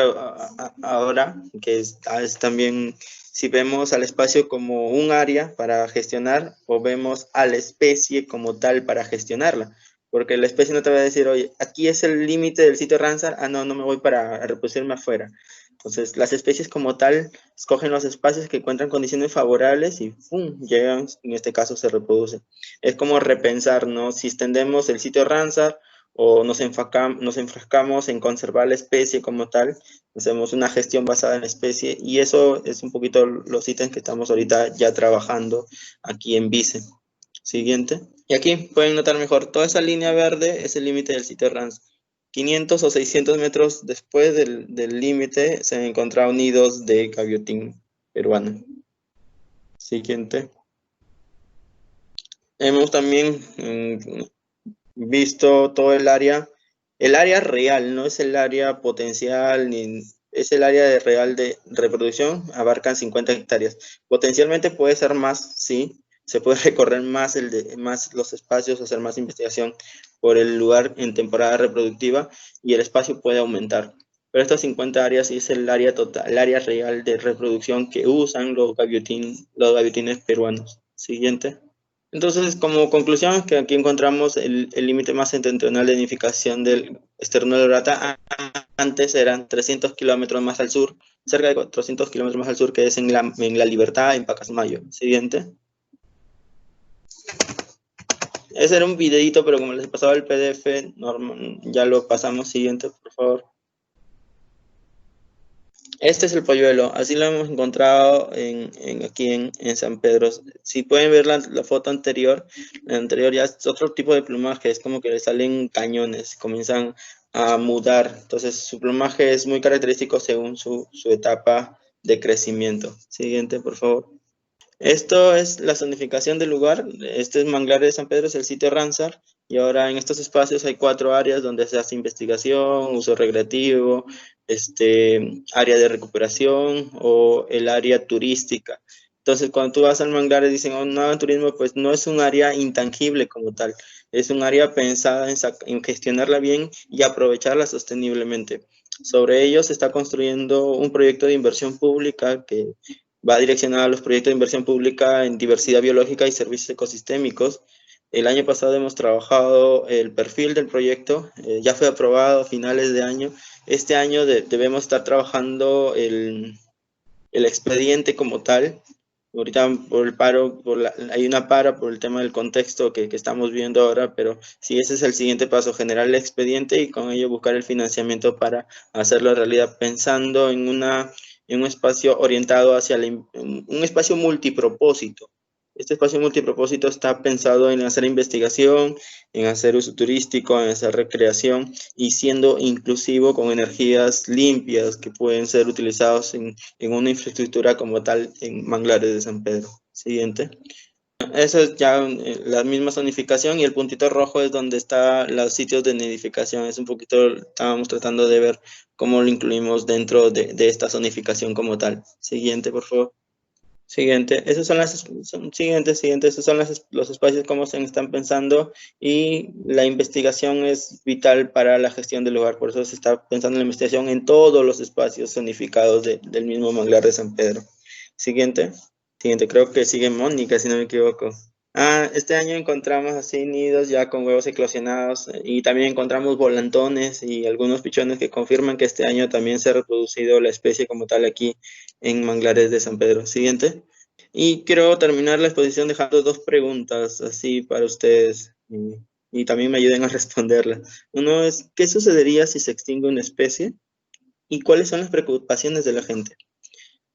ahora, que es también si vemos al espacio como un área para gestionar o vemos a la especie como tal para gestionarla. Porque la especie no te va a decir, oye, aquí es el límite del sitio Ramsar, no me voy para reproducirme afuera. Entonces, las especies como tal escogen los espacios que encuentran condiciones favorables y ¡pum!, llegan, en este caso se reproducen. Es como repensar, ¿no? Si extendemos el sitio Ramsar o nos enfrascamos en conservar la especie como tal, hacemos una gestión basada en la especie, y eso es un poquito los ítems que estamos ahorita ya trabajando aquí en Vice. Siguiente. Y aquí pueden notar mejor, toda esa línea verde es el límite del sitio Ramsar. 500 o 600 metros después del límite se han encontrado nidos de gaviotín peruano. Siguiente. Hemos también visto todo el área real, no es el área potencial, ni es el área real de reproducción, abarcan 50 hectáreas. Potencialmente puede ser más, sí, se puede recorrer más los espacios, hacer más investigación por el lugar en temporada reproductiva, y el espacio puede aumentar. Pero estas 50 áreas sí es el área total, el área real de reproducción que usan los gaviotines peruanos. Siguiente. Entonces, como conclusión, que aquí encontramos el límite más septentrional de nidificación del esternudo de rata. Antes eran 300 kilómetros más al sur, cerca de 400 kilómetros más al sur, que es en la Libertad, en Pacasmayo. Siguiente. Ese era un videito, pero como les pasaba el PDF, ya lo pasamos. Siguiente, por favor. Este es el polluelo, así lo hemos encontrado aquí en San Pedro. Si pueden ver la foto anterior, la anterior ya es otro tipo de plumaje, es como que le salen cañones, comienzan a mudar. Entonces su plumaje es muy característico según su etapa de crecimiento. Siguiente, por favor. Esto es la zonificación del lugar. Este es Manglares de San Pedro, es el sitio Ramsar. Y ahora en estos espacios hay 4 áreas donde se hace investigación, uso recreativo, área de recuperación o el área turística. Entonces, cuando tú vas al Manglares, dicen, oh, no hagan turismo, pues no es un área intangible como tal. Es un área pensada en gestionarla bien y aprovecharla sosteniblemente. Sobre ello se está construyendo un proyecto de inversión pública que va direccionada a los proyectos de inversión pública en diversidad biológica y servicios ecosistémicos. El año pasado hemos trabajado el perfil del proyecto, ya fue aprobado a finales de año. Este año debemos estar trabajando el expediente como tal. Ahorita por el paro, hay una para por el tema del contexto que estamos viendo ahora, pero sí, ese es el siguiente paso, generar el expediente y con ello buscar el financiamiento para hacerlo realidad, pensando en un espacio orientado hacia un espacio multipropósito. Este espacio multipropósito está pensado en hacer investigación, en hacer uso turístico, en hacer recreación y siendo inclusivo con energías limpias que pueden ser utilizados en una infraestructura como tal en Manglares de San Pedro. Siguiente. Eso es ya la misma zonificación y el puntito rojo es donde están los sitios de nidificación. Es un poquito, estábamos tratando de ver cómo lo incluimos dentro de esta zonificación como tal. Siguiente, por favor. Siguiente, esos son esos son los espacios como se están pensando y la investigación es vital para la gestión del lugar, por eso se está pensando en la investigación en todos los espacios zonificados del mismo Manglar de San Pedro. Siguiente, creo que sigue Mónica, si no me equivoco. Este año encontramos así nidos ya con huevos eclosionados y también encontramos volantones y algunos pichones que confirman que este año también se ha reproducido la especie como tal aquí en Manglares de San Pedro. Siguiente. Y quiero terminar la exposición dejando 2 preguntas así para ustedes y también me ayuden a responderlas. Uno es, ¿qué sucedería si se extingue una especie? ¿Y cuáles son las preocupaciones de la gente?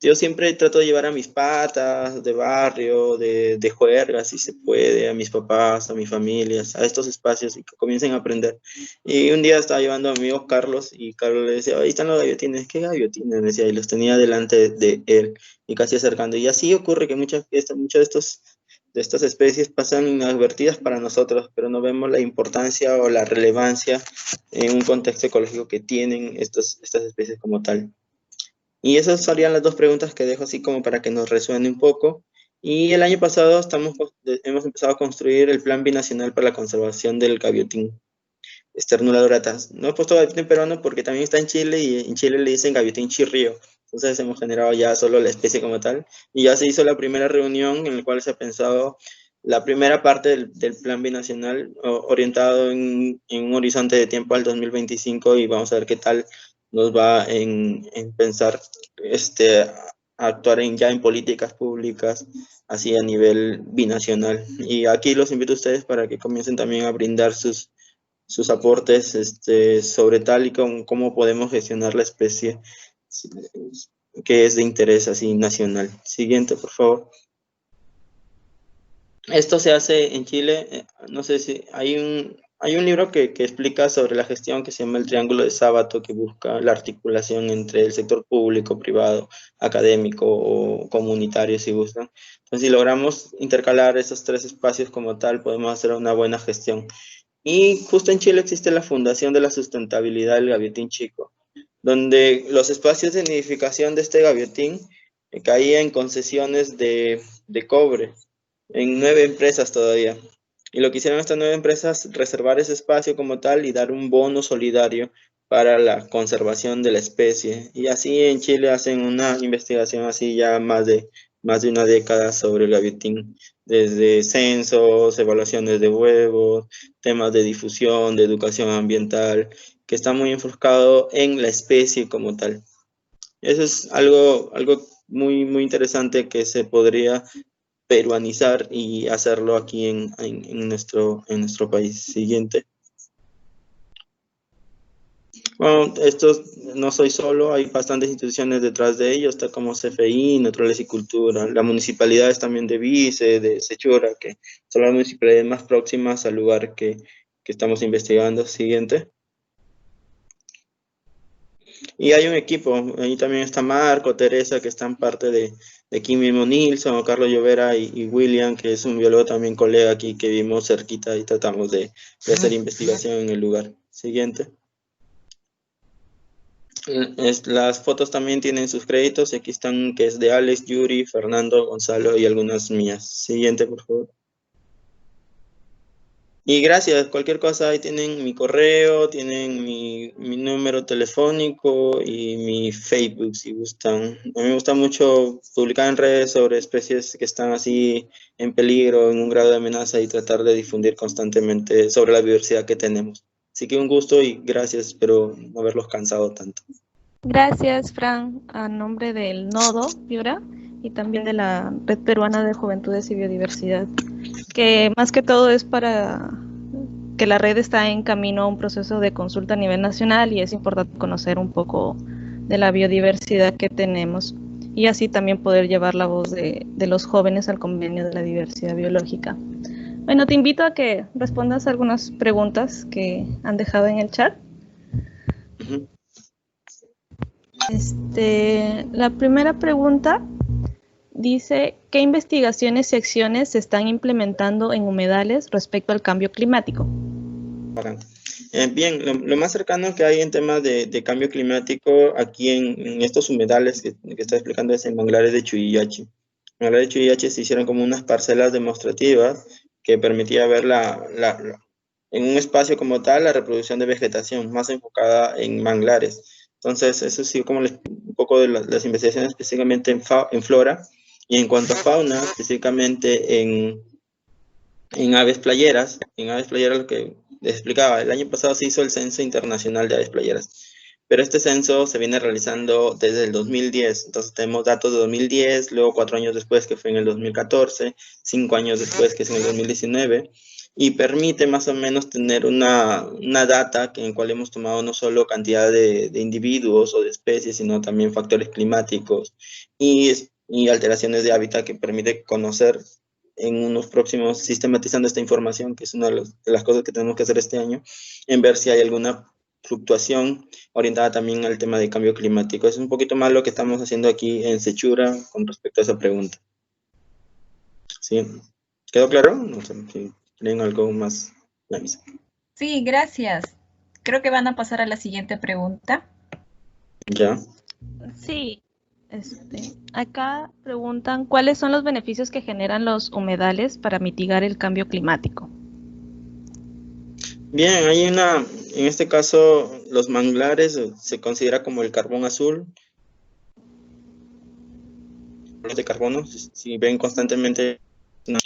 Yo siempre trato de llevar a mis patas de barrio, de juerga, si se puede, a mis papás, a mis familias, a estos espacios y que comiencen a aprender. Y un día estaba llevando a mi amigo Carlos y Carlos le decía, ahí están los gaviotines, ¿qué gaviotines? Me decía, y los tenía delante de él y casi acercando. Y así ocurre que muchas de estas especies pasan inadvertidas para nosotros, pero no vemos la importancia o la relevancia en un contexto ecológico que tienen estas especies como tal. Y esas serían las 2 preguntas que dejo así como para que nos resuene un poco. Y el año pasado hemos empezado a construir el Plan Binacional para la Conservación del Gaviotín Sternula dorata. No he puesto gaviotín peruano porque también está en Chile y en Chile le dicen gaviotín chirrío. Entonces hemos generado ya solo la especie como tal. Y ya se hizo la primera reunión en la cual se ha pensado la primera parte del Plan Binacional orientado en un horizonte de tiempo al 2025 y vamos a ver qué tal nos va en pensar actuar ya en políticas públicas así a nivel binacional. Y aquí los invito a ustedes para que comiencen también a brindar sus aportes sobre tal y cómo podemos gestionar la especie que es de interés así nacional. Siguiente, por favor. Esto se hace en Chile, no sé si hay un libro que explica sobre la gestión que se llama El Triángulo de Sábato, que busca la articulación entre el sector público, privado, académico o comunitario, si gustan. Entonces, si logramos intercalar esos 3 espacios como tal, podemos hacer una buena gestión. Y justo en Chile existe la Fundación de la Sustentabilidad del Gaviotín Chico, donde los espacios de nidificación de este gaviotín caían en concesiones de cobre en 9 empresas todavía. Y lo que hicieron estas 9 empresas, reservar ese espacio como tal y dar un bono solidario para la conservación de la especie. Y así en Chile hacen una investigación así ya más de una década sobre el gaviotín, desde censos, evaluaciones de huevos, temas de difusión, de educación ambiental, que está muy enfocado en la especie como tal. Eso es algo muy, muy interesante que se podría peruanizar y hacerlo aquí en nuestro país. Siguiente. Bueno, esto no soy solo, hay bastantes instituciones detrás de ellos, está como CFI, Naturaleza y Cultura, la municipalidad es también de Vice, de Sechura, que son las municipalidades más próximas al lugar que estamos investigando. Siguiente. Y hay un equipo, ahí también está Marco, Teresa, que están parte de aquí mismo, Nilson, o Carlos Llovera y William, que es un biólogo también colega aquí que vimos cerquita y tratamos de hacer investigación en el lugar. Siguiente. Las fotos también tienen sus créditos, aquí están que es de Alex, Yuri, Fernando, Gonzalo y algunas mías. Siguiente, por favor. Y gracias, cualquier cosa, ahí tienen mi correo, tienen mi número telefónico y mi Facebook si gustan. A mí me gusta mucho publicar en redes sobre especies que están así en peligro, en un grado de amenaza y tratar de difundir constantemente sobre la biodiversidad que tenemos. Así que un gusto y gracias, espero no haberlos cansado tanto. Gracias, Fran, a nombre del Nodo Piura y también de la Red Peruana de Juventudes y Biodiversidad, que más que todo es para que la red está en camino a un proceso de consulta a nivel nacional y es importante conocer un poco de la biodiversidad que tenemos y así también poder llevar la voz de los jóvenes al convenio de la diversidad biológica. Bueno, te invito a que respondas algunas preguntas que han dejado en el chat. Uh-huh. La primera pregunta dice, ¿qué investigaciones y acciones se están implementando en humedales respecto al cambio climático? Bien, lo más cercano que hay en temas de cambio climático aquí en estos humedales que está explicando es en manglares de Chuyiachi. En manglares de Chuyiachi se hicieron como unas parcelas demostrativas que permitía ver en un espacio como tal la reproducción de vegetación más enfocada en manglares. Entonces, eso sí, como un poco de las investigaciones específicamente en flora y en cuanto a fauna, específicamente en aves playeras. En aves playeras lo que les explicaba, el año pasado se hizo el Censo Internacional de Aves Playeras, pero este censo se viene realizando desde el 2010, entonces tenemos datos de 2010, luego 4 años después que fue en el 2014, 5 años después que es en el 2019, y permite más o menos tener una data en la cual hemos tomado no solo cantidad de individuos o de especies, sino también factores climáticos y alteraciones de hábitat que permite conocer en unos próximos, sistematizando esta información, que es una de las cosas que tenemos que hacer este año, en ver si hay alguna fluctuación orientada también al tema de cambio climático. Es un poquito más lo que estamos haciendo aquí en Sechura con respecto a esa pregunta. ¿Sí? ¿Quedó claro? No sé si tienen algo más. Sí, gracias. Creo que van a pasar a la siguiente pregunta. Ya. Sí. Acá preguntan, ¿cuáles son los beneficios que generan los humedales para mitigar el cambio climático? Bien, en este caso, los manglares se considera como el carbón azul de carbono, si ven constantemente una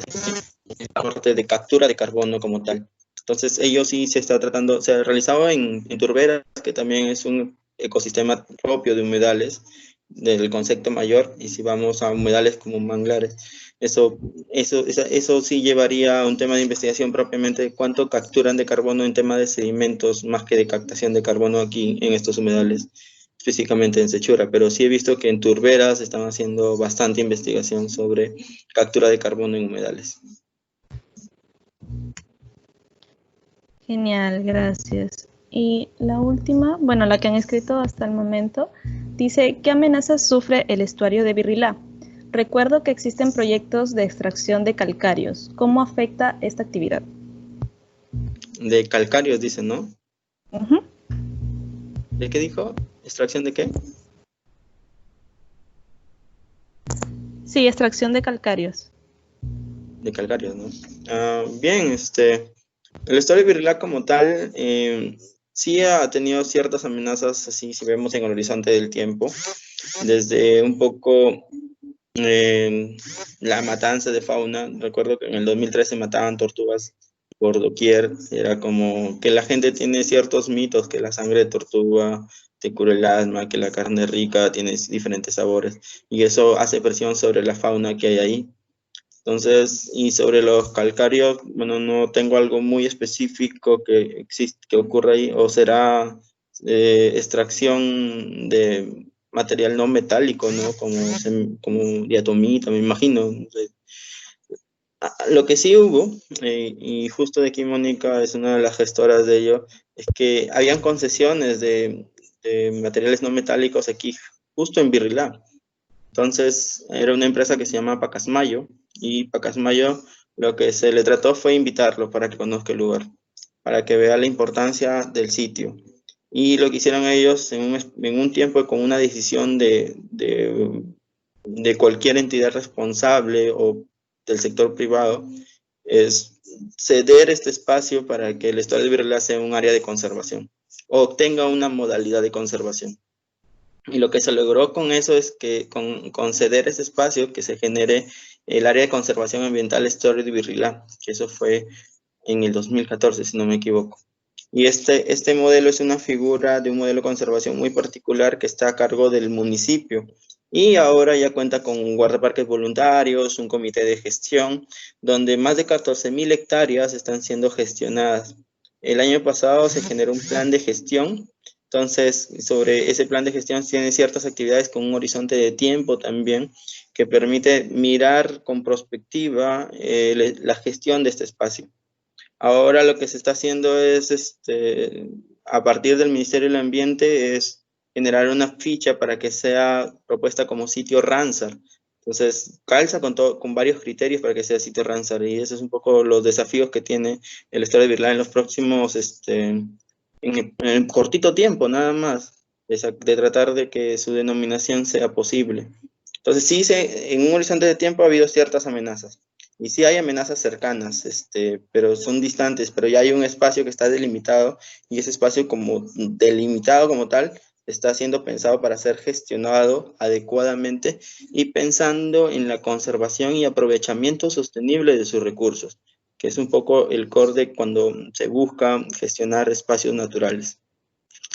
parte de captura de carbono como tal. Entonces, ellos sí se está tratando, se ha realizado en turberas, que también es un ecosistema propio de humedales, del concepto mayor, y si vamos a humedales como manglares, eso sí llevaría a un tema de investigación propiamente de cuánto capturan de carbono en tema de sedimentos, más que de captación de carbono aquí en estos humedales, específicamente en Sechura, pero sí he visto que en turberas están haciendo bastante investigación sobre captura de carbono en humedales. Genial, gracias. Y la última, bueno, la que han escrito hasta el momento, dice, ¿qué amenazas sufre el estuario de Birrilá? Recuerdo que existen proyectos de extracción de calcáreos. ¿Cómo afecta esta actividad? De calcáreos, dicen, ¿no? Uh-huh. ¿De qué dijo? ¿Extracción de qué? Sí, extracción de calcáreos. De calcáreos, ¿no? Bien, el estuario de Birrilá como tal sí ha tenido ciertas amenazas, así si vemos en el horizonte del tiempo, desde un poco la matanza de fauna. Recuerdo que en el 2013 mataban tortugas por doquier, era como que la gente tiene ciertos mitos, que la sangre de tortuga te cura el asma, que la carne rica tiene diferentes sabores, y eso hace presión sobre la fauna que hay ahí. Entonces, y sobre los calcáreos, bueno, no tengo algo muy específico que ocurra ahí, o será extracción de material no metálico, ¿no? Como diatomita, me imagino. No sé. Lo que sí hubo, y justo de aquí Mónica es una de las gestoras de ello, es que habían concesiones de materiales no metálicos aquí, justo en Birrilá. Entonces, era una empresa que se llama Pacasmayo, y Pacasmayo lo que se le trató fue invitarlo para que conozca el lugar, para que vea la importancia del sitio. Y lo que hicieron ellos en un tiempo con una decisión de cualquier entidad responsable o del sector privado, es ceder este espacio para que el estuario del Birrilá sea un área de conservación, o tenga una modalidad de conservación. Y lo que se logró con eso es que con ceder ese espacio, que se genere el área de conservación ambiental estuario de Birrilá, que eso fue en el 2014, si no me equivoco. Y este modelo es una figura de un modelo de conservación muy particular que está a cargo del municipio. Y ahora ya cuenta con guardaparques voluntarios, un comité de gestión, donde más de 14.000 hectáreas están siendo gestionadas. El año pasado se generó un plan de gestión. Entonces, sobre ese plan de gestión tiene ciertas actividades con un horizonte de tiempo también, que permite mirar con perspectiva la gestión de este espacio. Ahora lo que se está haciendo es, a partir del Ministerio del Ambiente, es generar una ficha para que sea propuesta como sitio Ramsar. Entonces, calza con varios criterios para que sea sitio Ramsar, y esos es un poco los desafíos que tiene el estado de Birlán en los próximos, en el cortito tiempo nada más, de tratar de que su denominación sea posible. Entonces, sí, en un horizonte de tiempo ha habido ciertas amenazas. Y sí hay amenazas cercanas, pero son distantes, pero ya hay un espacio que está delimitado, y ese espacio como delimitado como tal está siendo pensado para ser gestionado adecuadamente y pensando en la conservación y aprovechamiento sostenible de sus recursos, que es un poco el core de cuando se busca gestionar espacios naturales.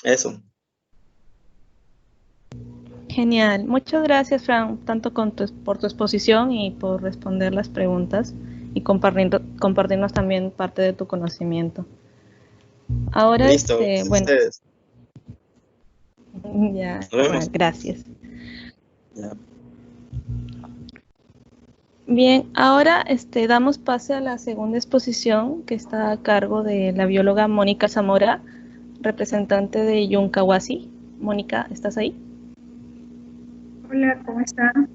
Eso. Genial. Muchas gracias, Fran, tanto por tu exposición y por responder las preguntas y compartirnos también parte de tu conocimiento. Ahora, Listo, bueno, ustedes. ya, Nos vemos. gracias. Ya. Bien, ahora damos pase a la segunda exposición, que está a cargo de la bióloga Mónica Zamora, representante de Yuncahuasi. Mónica, ¿estás ahí? Hola, ¿cómo están?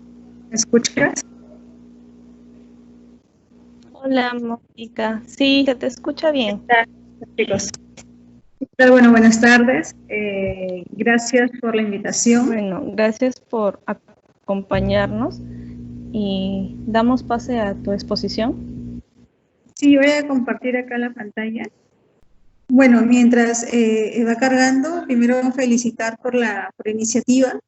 ¿Me escuchas? Hola, Mónica. Sí, se te escucha bien. ¿Qué tal, chicos? ¿Qué tal? Bueno, buenas tardes. Gracias por la invitación. Bueno, gracias por acompañarnos y damos pase a tu exposición. Sí, voy a compartir acá la pantalla. Bueno, mientras va cargando, primero felicitar por la iniciativa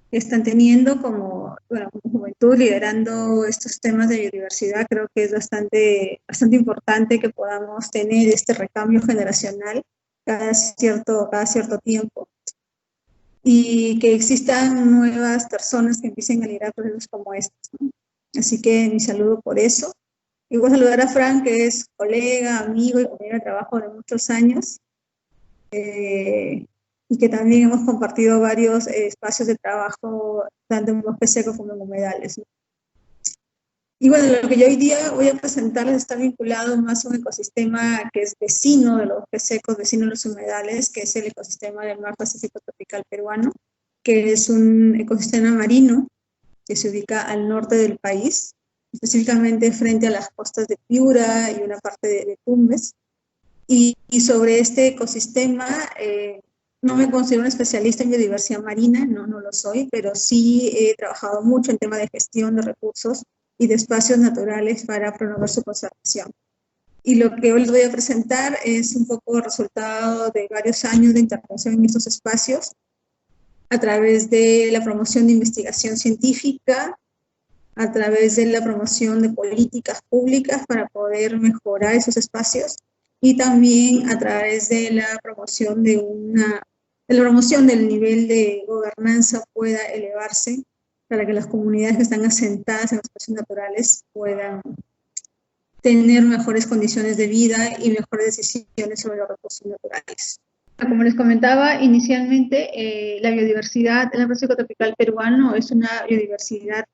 que están teniendo como juventud liderando estos temas de biodiversidad. Creo que es bastante importante que podamos tener este recambio generacional cada cierto tiempo, y que existan nuevas personas que empiecen a liderar procesos como estos, ¿no? Así que mi saludo por eso. Y voy a saludar a Fran, que es colega, amigo y compañero de trabajo de muchos años, y que también hemos compartido varios espacios de trabajo, tanto en bosques secos como en humedales, ¿no? Y bueno, lo que yo hoy día voy a presentarles está vinculado más a un ecosistema que es vecino de los bosques secos, vecino de los humedales, que es el ecosistema del mar Pacífico tropical peruano, que es un ecosistema marino que se ubica al norte del país, específicamente frente a las costas de Piura y una parte de Tumbes. Y sobre este ecosistema, no me considero un especialista en biodiversidad marina, no lo soy, pero sí he trabajado mucho en tema de gestión de recursos y de espacios naturales para promover su conservación. Y lo que hoy les voy a presentar es un poco el resultado de varios años de intervención en estos espacios a través de la promoción de investigación científica, a través de la promoción de políticas públicas para poder mejorar esos espacios, y también a través de la promoción del nivel de gobernanza pueda elevarse para que las comunidades que están asentadas en los espacios naturales puedan tener mejores condiciones de vida y mejores decisiones sobre los recursos naturales. Como les comentaba inicialmente, la biodiversidad en el Pacífico tropical peruano es una biodiversidad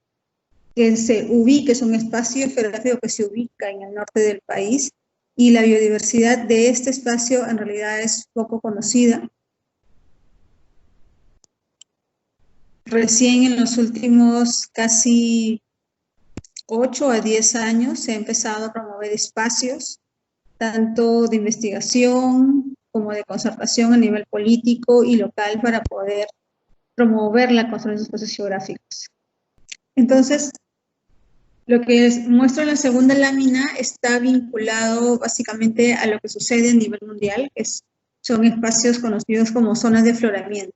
que es un espacio geográfico que se ubica en el norte del país, y la biodiversidad de este espacio en realidad es poco conocida. recién en los últimos casi 8 a 10 años se ha empezado a promover espacios, tanto de investigación como de conservación a nivel político y local para poder promover la conservación de espacios geográficos. Entonces, lo que les muestro en la segunda lámina está vinculado básicamente a lo que sucede a nivel mundial, que son espacios conocidos como zonas de afloramiento.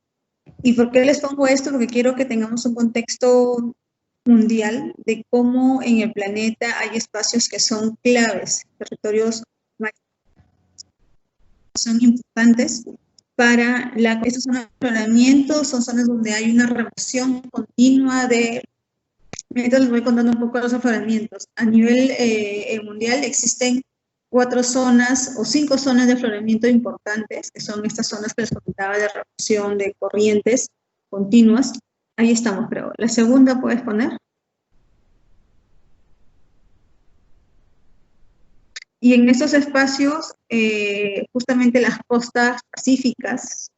¿Y por qué les pongo esto? Porque quiero que tengamos un contexto mundial de cómo en el planeta hay espacios que son claves, territorios son importantes para estos son afloramientos, son zonas donde hay una remoción continua de... Mientras les voy contando un poco los afloramientos. A nivel mundial existen 4 zonas o 5 zonas de afloramiento importantes, que son estas zonas que les comentaba de remoción de corrientes continuas. Ahí estamos, creo. La segunda, ¿puedes poner? Y en estos espacios, justamente las costas pacíficas,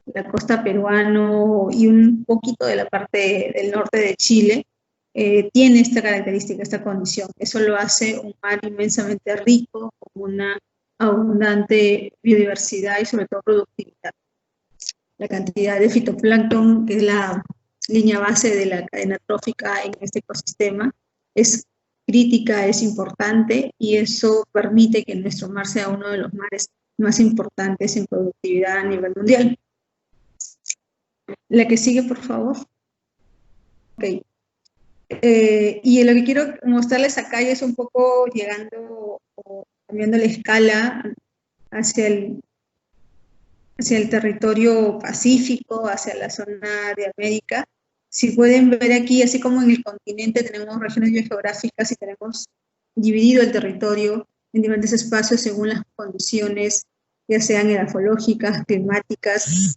la costa peruana y un poquito de la parte del norte de Chile, tiene esta característica, esta condición. Eso lo hace un mar inmensamente rico, con una abundante biodiversidad y sobre todo productividad. La cantidad de fitoplancton, que es la línea base de la cadena trófica en este ecosistema, es crítica, es importante, y eso permite que nuestro mar sea uno de los mares más importantes en productividad a nivel mundial. La que sigue, por favor. Ok. Y lo que quiero mostrarles acá ya es un poco llegando o cambiando la escala hacia el territorio pacífico, hacia la zona de América. Si pueden ver aquí, así como en el continente tenemos regiones biogeográficas y tenemos dividido el territorio en diferentes espacios según las condiciones, ya sean edafológicas, climáticas,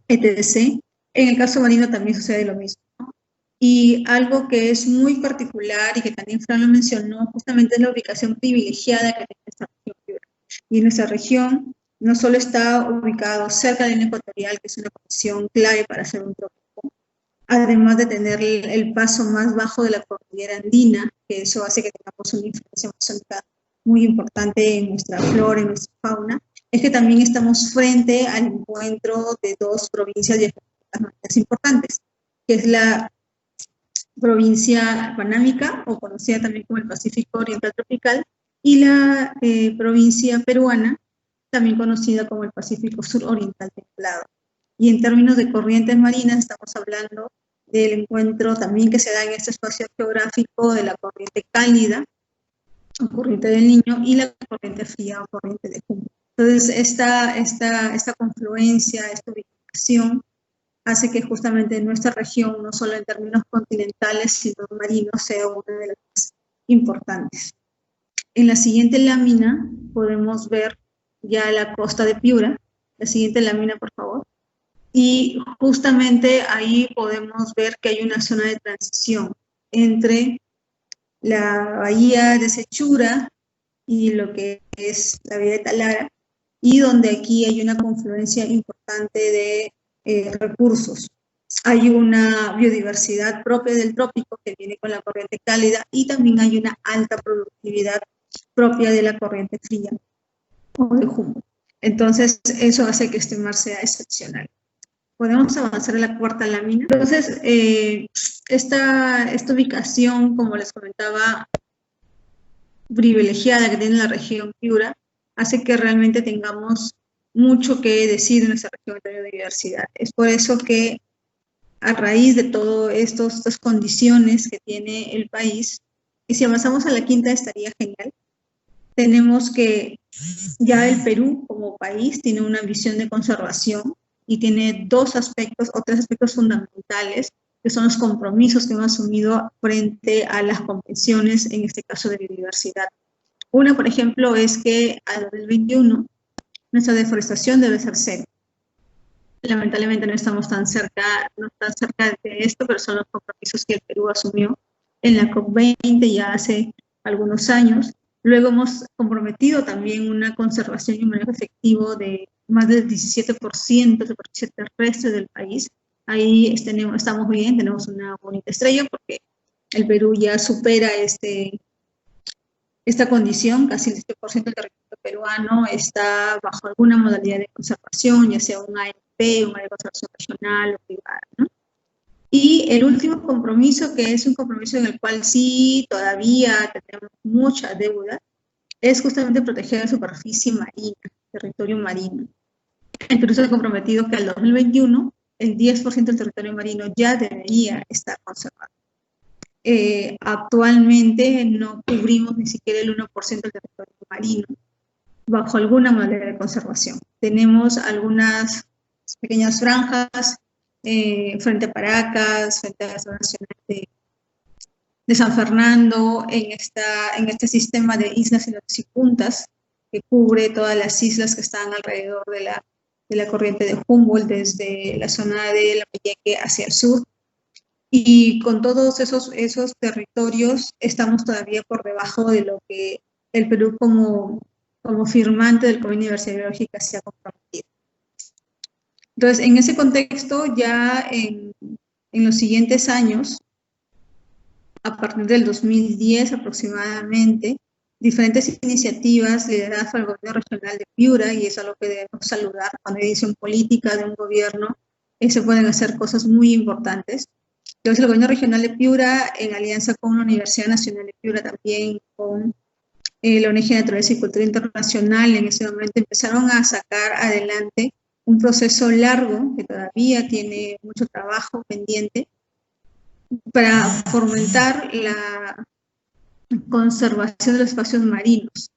etc. En el caso marino también sucede lo mismo, ¿no? Y algo que es muy particular y que también Fran lo mencionó, justamente es la ubicación privilegiada que tiene esta región. Y nuestra región no solo está ubicado cerca de la línea ecuatorial, que es una condición clave para hacer un trópico, además de tener el paso más bajo de la cordillera andina, que eso hace que tengamos una influencia amazónica muy importante en nuestra flora, en nuestra fauna, es que también estamos frente al encuentro de 2 provincias geográficas importantes, que es la provincia panámica, o conocida también como el Pacífico Oriental Tropical, y la provincia peruana, también conocida como el Pacífico Sur Oriental Templado. Y en términos de corrientes marinas, estamos hablando del encuentro también que se da en este espacio geográfico de la corriente cálida, o corriente del Niño, y la corriente fría, o corriente de Humboldt. Entonces, esta confluencia, esta ubicación, hace que justamente nuestra región, no solo en términos continentales, sino marinos, sea una de las más importantes. En la siguiente lámina podemos ver ya la costa de Piura. La siguiente lámina, por favor. Y justamente ahí podemos ver que hay una zona de transición entre la bahía de Sechura y lo que es la bahía de Talara, y donde aquí hay una confluencia importante de recursos. Hay una biodiversidad propia del trópico que viene con la corriente cálida, y también hay una alta productividad propia de la corriente fría o de Humboldt. Entonces, eso hace que este mar sea excepcional. Podemos avanzar a la cuarta lámina. Entonces, esta ubicación, como les comentaba, privilegiada que tiene la región Piura, hace que realmente tengamos mucho que decir en nuestra región de biodiversidad. Es por eso que, a raíz de todas estas condiciones que tiene el país, y si avanzamos a la quinta estaría genial, tenemos que ya el Perú como país tiene una visión de conservación y tiene 2 aspectos o 3 aspectos fundamentales, que son los compromisos que hemos asumido frente a las convenciones, en este caso de biodiversidad. Una, por ejemplo, es que al 2021 nuestra deforestación debe ser 0. Lamentablemente no estamos tan cerca de esto, pero son los compromisos que el Perú asumió en la COP20 ya hace algunos años. Luego hemos comprometido también una conservación y un manejo efectivo de más del 17% de superficie terrestre del país, Ahí estamos bien, tenemos una bonita estrella porque el Perú ya supera esta condición. Casi el 10% del territorio peruano está bajo alguna modalidad de conservación, ya sea un ARP, un área de conservación regional o privada, ¿no? Y el último compromiso, que es un compromiso en el cual sí todavía tenemos mucha deuda, es justamente proteger la superficie marina, territorio marino. El Perú se ha comprometido que al 2021 el 10% del territorio marino ya debería estar conservado. Actualmente no cubrimos ni siquiera el 1% del territorio marino bajo alguna modalidad de conservación. Tenemos algunas pequeñas franjas frente a Paracas, frente a la zona nacional de San Fernando, en este sistema de islas y puntas que cubre todas las islas que están alrededor de la corriente de Humboldt, desde la zona de Lambayeque hacia el sur. Y con todos esos territorios estamos todavía por debajo de lo que el Perú como firmante del Convenio de Diversidad Biológica se ha comprometido. Entonces, en ese contexto, ya en los siguientes años, a partir del 2010 aproximadamente, diferentes iniciativas lideradas por el gobierno regional de Piura, y es algo que debemos saludar, cuando hay decisión política de un gobierno, se pueden hacer cosas muy importantes. Entonces, el gobierno regional de Piura, en alianza con la Universidad Nacional de Piura, también con la ONG Naturaleza y Cultura Internacional, en ese momento empezaron a sacar adelante un proceso largo, que todavía tiene mucho trabajo pendiente, para fomentar la conservación de los espacios marinos.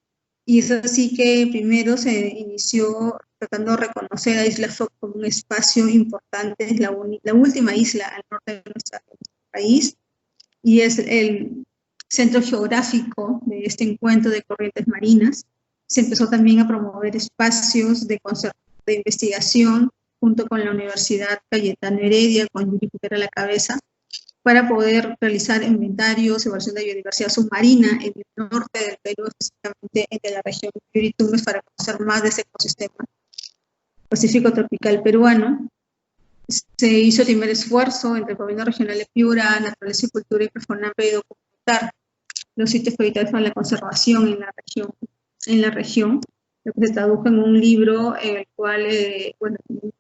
Y es así que primero se inició tratando de reconocer a Isla Fox como un espacio importante, es la última isla al norte de nuestro país, y es el centro geográfico de este encuentro de corrientes marinas. Se empezó también a promover espacios de investigación junto con la Universidad Cayetano Heredia, con Yuri Puquera a la cabeza, para poder realizar inventarios, evaluación de biodiversidad submarina en el norte del Perú, específicamente en la región de Yuri-Tumbes, para conocer más de ese ecosistema pacífico tropical peruano. Se hizo el primer esfuerzo entre el gobierno regional de Piura, Naturaleza y Cultura y Profonampe de documentar los sitios prioritarios para la conservación en la región, lo que se tradujo en un libro en el cual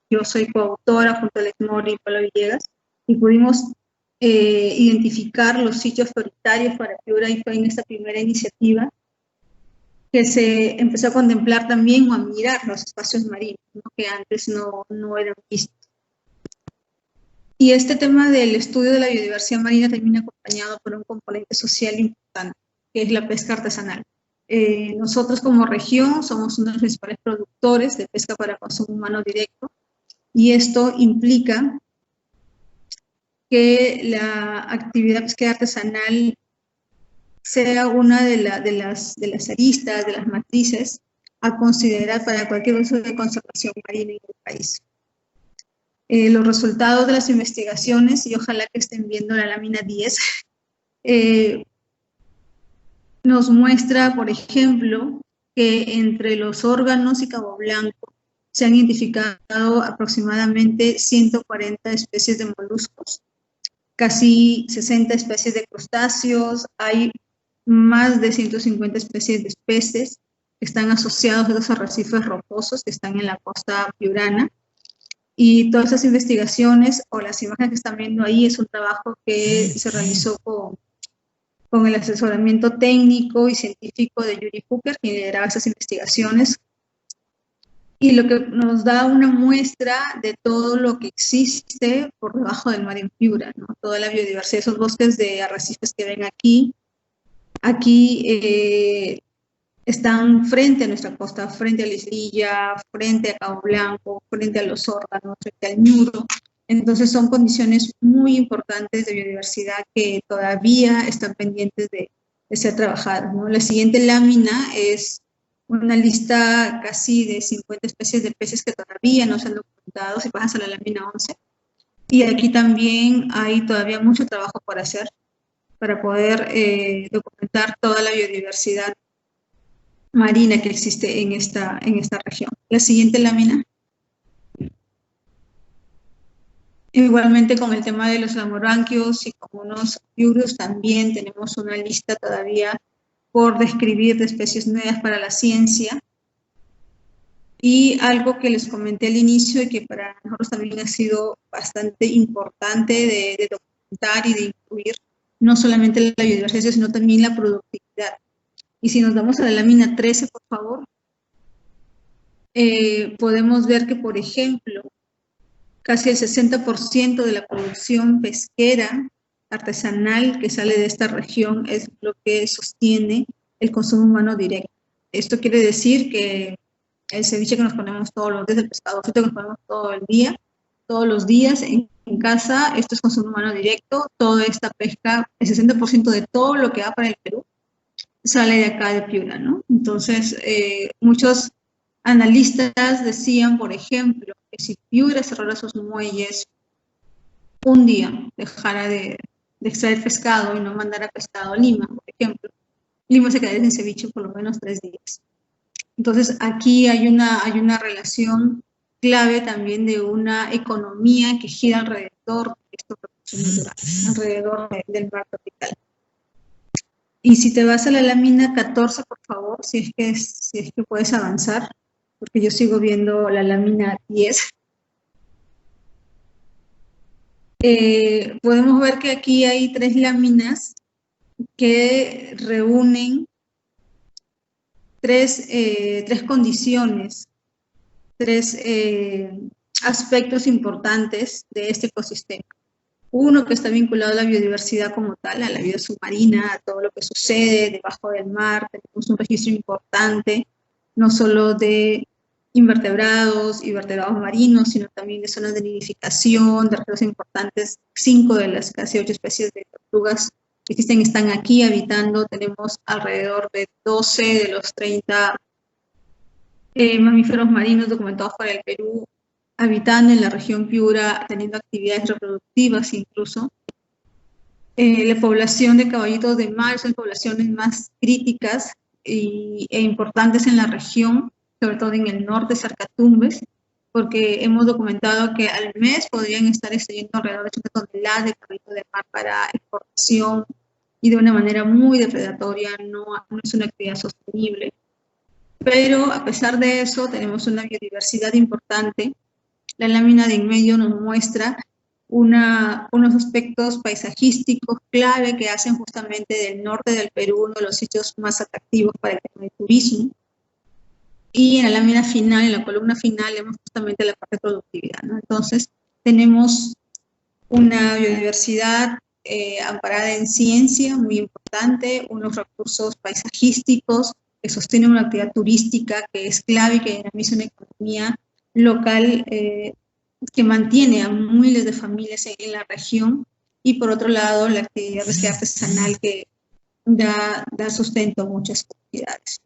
yo soy coautora junto a Alex Mori y Pablo Villegas, y pudimos identificar los sitios prioritarios para Piura, y fue en esta primera iniciativa que se empezó a contemplar también o a mirar los espacios marinos, ¿no?, que antes no eran vistos. Y este tema del estudio de la biodiversidad marina termina acompañado por un componente social importante, que es la pesca artesanal. Nosotros como región somos uno de los principales productores de pesca para consumo humano directo, y esto implica que la actividad pesquera artesanal sea una de las aristas, de las matrices a considerar para cualquier uso de conservación marina en el país. Los resultados de las investigaciones, y ojalá que estén viendo la lámina 10, nos muestra, por ejemplo, que entre los órganos y Cabo Blanco se han identificado aproximadamente 140 especies de moluscos, casi 60 especies de crustáceos, hay más de 150 especies de peces que están asociados a los arrecifes rocosos que están en la costa piurana. Y todas esas investigaciones, o las imágenes que están viendo ahí, es un trabajo que se realizó con el asesoramiento técnico y científico de Yuri Puquera, quien lideraba esas investigaciones, y lo que nos da una muestra de todo lo que existe por debajo del mar en Piura, ¿no? Toda la biodiversidad, esos bosques de arrecifes que ven aquí están frente a nuestra costa, frente a la Islilla, frente a Cabo Blanco, frente a los órganos, frente al Ñuro. Entonces son condiciones muy importantes de biodiversidad que todavía están pendientes de ser trabajadas, ¿no? La siguiente lámina es una lista casi de 50 especies de peces que todavía no se han documentado, si pasas a la lámina 11. Y aquí también hay todavía mucho trabajo por hacer para poder documentar toda la biodiversidad marina que existe en esta región. La siguiente lámina. Igualmente con el tema de los lamorranquios y con unos piurios también tenemos una lista todavía por describir de especies nuevas para la ciencia. Y algo que les comenté al inicio y que para nosotros también ha sido bastante importante de documentar y de incluir, no solamente la biodiversidad, sino también la productividad. Y si nos vamos a la lámina 13, por favor, podemos ver que, por ejemplo, casi el 60% de la producción pesquera artesanal que sale de esta región es lo que sostiene el consumo humano directo. Esto quiere decir que el ceviche que nos ponemos todos los días, el pescado frito que nos ponemos todos los días en casa, esto es consumo humano directo. Toda esta pesca, el 60% de todo lo que va para el Perú sale de acá de Piura, ¿no? Entonces, muchos analistas decían, por ejemplo, que si Piura cerrara sus muelles un día, dejara de extraer pescado y no mandara pescado a Lima, por ejemplo, Lima se quedaría sin ceviche por lo menos 3 días. Entonces, aquí hay una relación clave también de una economía que gira alrededor de estos recursos naturales, alrededor del mar tropical. Y si te vas a la lámina 14, por favor, si es que puedes avanzar, porque yo sigo viendo la lámina 10. Podemos ver que aquí hay 3 láminas que reúnen tres condiciones, 3 aspectos importantes de este ecosistema. Uno que está vinculado a la biodiversidad como tal, a la vida submarina, a todo lo que sucede debajo del mar. Tenemos un registro importante, no solo de invertebrados y vertebrados marinos, sino también de zonas de nidificación, de registros importantes. 5 de las casi 8 especies de tortugas que existen están aquí habitando. Tenemos alrededor de 12 de los 30 mamíferos marinos documentados para el Perú, habitando en la región Piura, teniendo actividades reproductivas incluso. La población de caballitos de mar son poblaciones más críticas e importantes en la región, sobre todo en el norte, cerca a Tumbes, porque hemos documentado que al mes podrían estar extrayendo alrededor de 80 toneladas de caballitos de mar para exportación y de una manera muy depredatoria, no es una actividad sostenible. Pero a pesar de eso, tenemos una biodiversidad importante. La lámina de en medio nos muestra unos aspectos paisajísticos clave que hacen justamente del norte del Perú uno de los sitios más atractivos para el tema del turismo. Y en la lámina final, en la columna final, vemos justamente la parte de productividad, ¿no? Entonces, tenemos una biodiversidad amparada en ciencia muy importante, unos recursos paisajísticos que sostienen una actividad turística que es clave y que dinamiza una economía local que mantiene a miles de familias en la región, y por otro lado la actividad artesanal que da sustento a muchas comunidades,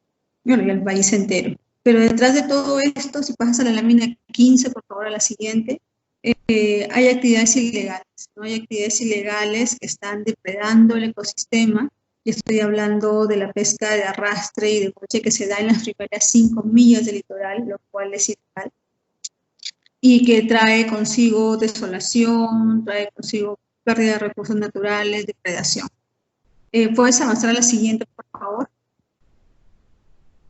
bueno, y al país entero. Pero detrás de todo esto, si pasas a la lámina 15, por favor, a la siguiente, hay actividades ilegales, ¿no? Hay actividades ilegales que están depredando el ecosistema. Yo estoy hablando de la pesca de arrastre y de coche que se da en las primeras 5 millas del litoral, lo cual es ilegal, y que trae consigo desolación, trae consigo pérdida de recursos naturales, depredación. ¿Puedes avanzar a la siguiente, por favor?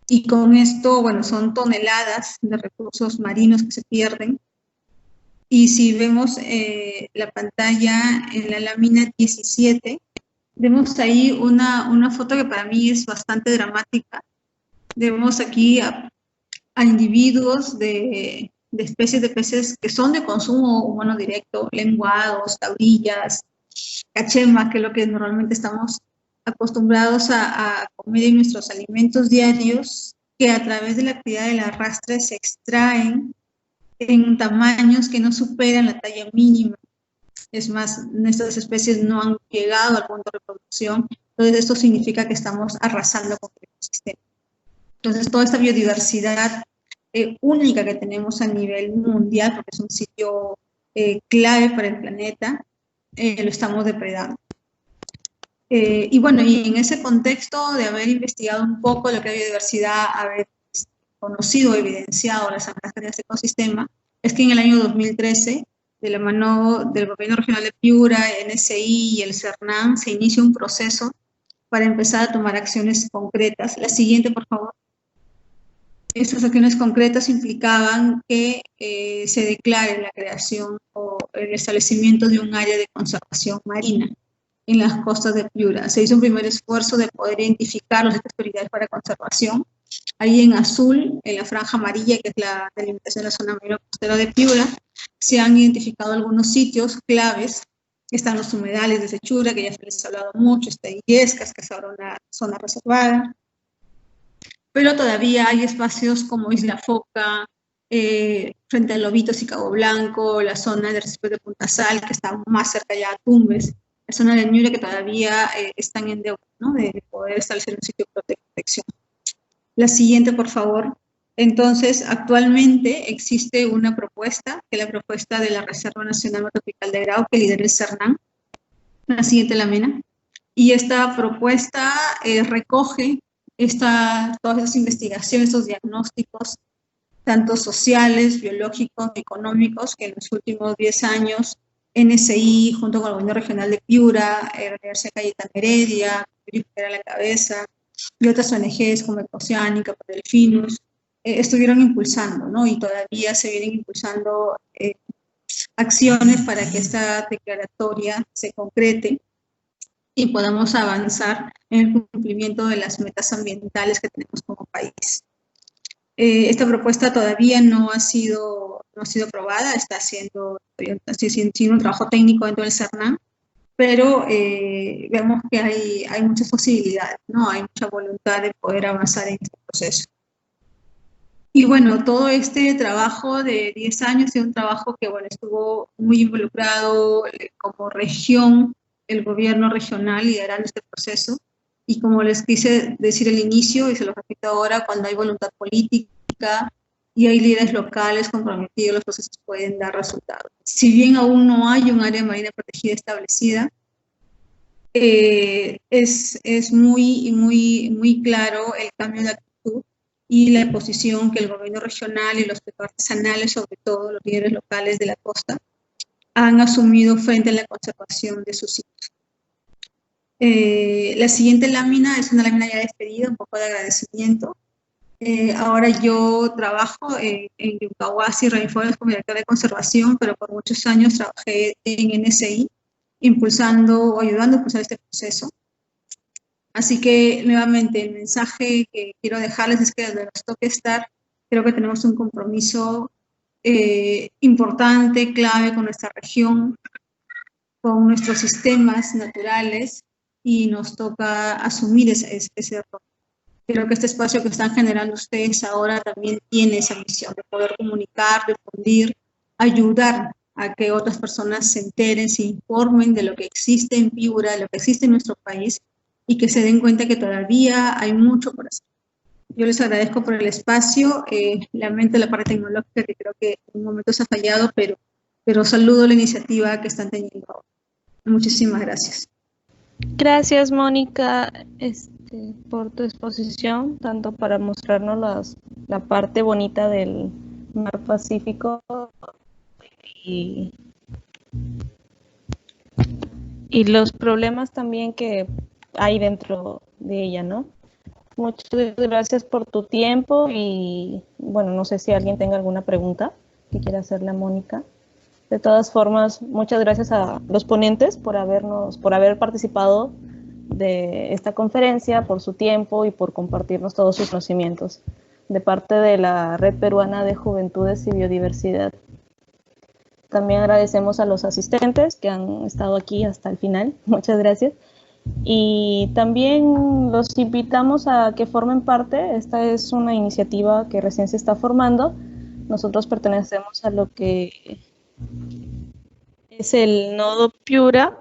Y con esto, bueno, son toneladas de recursos marinos que se pierden. Y si vemos la pantalla en la lámina 17, vemos ahí una foto que para mí es bastante dramática. Vemos aquí a individuos de especies de peces que son de consumo humano directo, lenguados, taurillas, cachemas, que es lo que normalmente estamos acostumbrados a comer en nuestros alimentos diarios, que a través de la actividad del arrastre se extraen en tamaños que no superan la talla mínima. Es más, nuestras especies no han llegado al punto de reproducción, entonces esto significa que estamos arrasando con el ecosistema. Entonces toda esta biodiversidad única que tenemos a nivel mundial, porque es un sitio clave para el planeta, lo estamos depredando. Y bueno, y en ese contexto de haber investigado un poco lo que es biodiversidad, haber conocido, evidenciado las amenazas de este ecosistema, es que en el año 2013 de la mano del Gobierno Regional de Piura, NSI y el CERNAN, se inicia un proceso para empezar a tomar acciones concretas. La siguiente, por favor. Estas acciones concretas implicaban que se declare la creación o el establecimiento de un área de conservación marina en las costas de Piura. Se hizo un primer esfuerzo de poder identificar las prioridades para conservación. Ahí en azul, en la franja amarilla, que es la delimitación de la zona marina costera de Piura, se han identificado algunos sitios claves. Están los humedales de Sechura, que ya se les ha hablado mucho, está Illescas, que es ahora una zona reservada. Pero todavía hay espacios como Isla Foca, frente a Lobitos y Cabo Blanco, la zona de Recife de Punta Sal, que está más cerca ya a Tumbes, la zona de Ñuble, que todavía están en deuda, ¿no? de poder establecer un sitio de protección. La siguiente, por favor. Entonces, actualmente existe una propuesta, que es la propuesta de la Reserva Nacional Tropical de Grau, que lidera el CERNAN. La siguiente lámina. Y esta propuesta recoge todas esas investigaciones, esos diagnósticos, tanto sociales, biológicos, económicos, que en los últimos 10 años NSI, junto con el Gobierno Regional de Piura, la Universidad Cayetana Heredia, que era la cabeza, y otras ONGs como Ecoceánica, Delfinus, estuvieron impulsando, ¿no? Y todavía se vienen impulsando acciones para que esta declaratoria se concrete y podamos avanzar en el cumplimiento de las metas ambientales que tenemos como país. Esta propuesta todavía no ha sido aprobada, está haciendo un trabajo técnico dentro del CERNAN, pero vemos que hay muchas posibilidades, ¿no? Hay mucha voluntad de poder avanzar en este proceso. Y bueno, todo este trabajo de 10 años es un trabajo que, bueno, estuvo muy involucrado como región, el gobierno regional liderando este proceso. Y como les quise decir al inicio, y se lo repito ahora, cuando hay voluntad política y hay líderes locales comprometidos, los procesos pueden dar resultados. Si bien aún no hay un área marina protegida establecida, es muy claro el cambio de actitud y la posición que el gobierno regional y los pescadores artesanales, sobre todo los líderes locales de la costa, han asumido frente a la conservación de sus sitios. La siguiente lámina es una lámina ya despedida, un poco de agradecimiento. Ahora yo trabajo en Yucahuasi, Rainforest, como directora de conservación, pero por muchos años trabajé en NSI, impulsando o ayudando a impulsar este proceso. Así que, nuevamente, el mensaje que quiero dejarles es que desde nos toque estar, creo que tenemos un compromiso importante, clave con nuestra región, con nuestros sistemas naturales, y nos toca asumir ese rol. Creo que este espacio que están generando ustedes ahora también tiene esa misión de poder comunicar, difundir, ayudar a que otras personas se enteren, se informen de lo que existe en Piura, de lo que existe en nuestro país, y que se den cuenta que todavía hay mucho por hacer. Yo les agradezco por el espacio, lamento la parte tecnológica que creo que en un momento se ha fallado, pero saludo la iniciativa que están teniendo ahora. Muchísimas gracias. Gracias, Mónica, por tu exposición, tanto para mostrarnos la parte bonita del Mar Pacífico y los problemas también que hay dentro de ella, ¿no? Muchas gracias por tu tiempo y, bueno, no sé si alguien tenga alguna pregunta que quiera hacerle a Mónica. De todas formas, muchas gracias a los ponentes por haber participado de esta conferencia, por su tiempo y por compartirnos todos sus conocimientos de parte de la Red Peruana de Juventudes y Biodiversidad. También agradecemos a los asistentes que han estado aquí hasta el final. Muchas gracias. Y también los invitamos a que formen parte. Esta es una iniciativa que recién se está formando. Nosotros pertenecemos a lo que es el Nodo Piura.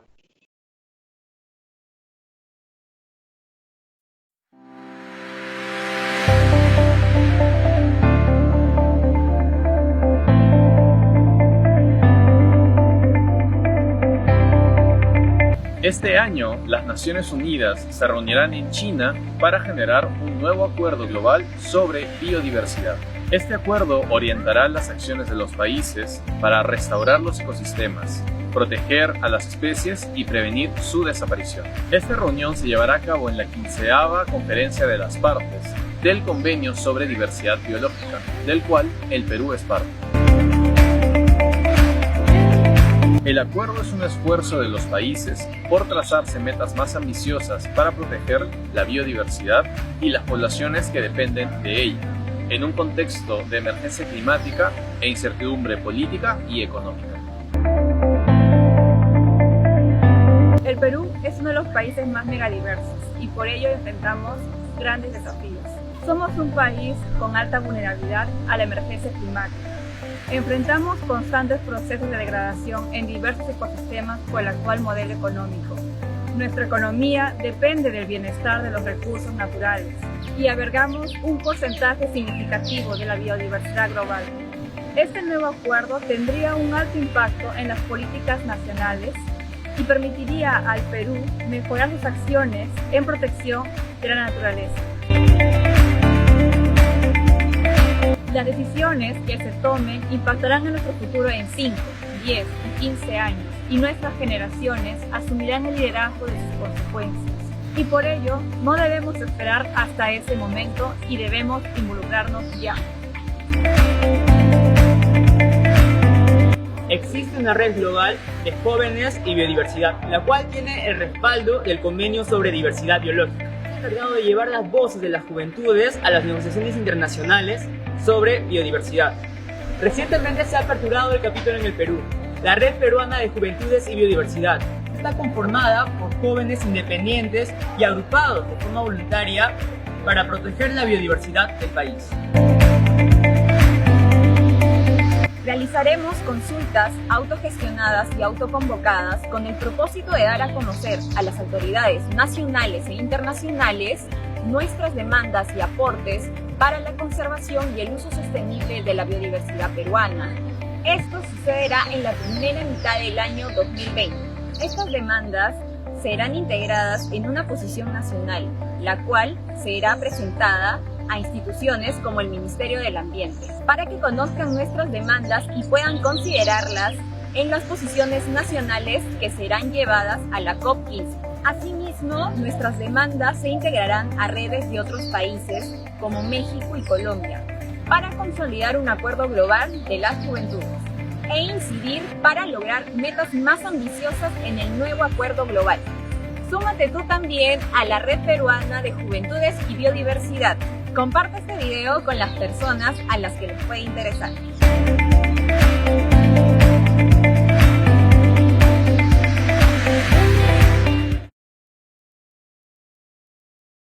Este año, las Naciones Unidas se reunirán en China para generar un nuevo acuerdo global sobre biodiversidad. Este acuerdo orientará las acciones de los países para restaurar los ecosistemas, proteger a las especies y prevenir su desaparición. Esta reunión se llevará a cabo en la 15ª Conferencia de las Partes del Convenio sobre Diversidad Biológica, del cual el Perú es parte. El acuerdo es un esfuerzo de los países por trazarse metas más ambiciosas para proteger la biodiversidad y las poblaciones que dependen de ella, en un contexto de emergencia climática e incertidumbre política y económica. El Perú es uno de los países más megadiversos y por ello enfrentamos grandes desafíos. Somos un país con alta vulnerabilidad a la emergencia climática. Enfrentamos constantes procesos de degradación en diversos ecosistemas por el actual modelo económico. Nuestra economía depende del bienestar de los recursos naturales y albergamos un porcentaje significativo de la biodiversidad global. Este nuevo acuerdo tendría un alto impacto en las políticas nacionales y permitiría al Perú mejorar sus acciones en protección de la naturaleza. Las decisiones que se tomen impactarán en nuestro futuro en 5, 10 y 15 años y nuestras generaciones asumirán el liderazgo de sus consecuencias. Y por ello, no debemos esperar hasta ese momento y debemos involucrarnos ya. Existe una red global de jóvenes y biodiversidad, la cual tiene el respaldo del Convenio sobre Diversidad Biológica. Se ha encargado de llevar las voces de las juventudes a las negociaciones internacionales sobre biodiversidad. Recientemente se ha aperturado el capítulo en el Perú, la Red Peruana de Juventudes y Biodiversidad. Está conformada por jóvenes independientes y agrupados de forma voluntaria para proteger la biodiversidad del país. Realizaremos consultas autogestionadas y autoconvocadas con el propósito de dar a conocer a las autoridades nacionales e internacionales nuestras demandas y aportes para la conservación y el uso sostenible de la biodiversidad peruana. Esto sucederá en la primera mitad del año 2020. Estas demandas serán integradas en una posición nacional, la cual será presentada a instituciones como el Ministerio del Ambiente, para que conozcan nuestras demandas y puedan considerarlas en las posiciones nacionales que serán llevadas a la COP15. Asimismo, nuestras demandas se integrarán a redes de otros países como México y Colombia, para consolidar un acuerdo global de las juventudes e incidir para lograr metas más ambiciosas en el nuevo acuerdo global. Súmate tú también a la Red Peruana de Juventudes y Biodiversidad. Comparte este video con las personas a las que les puede interesar.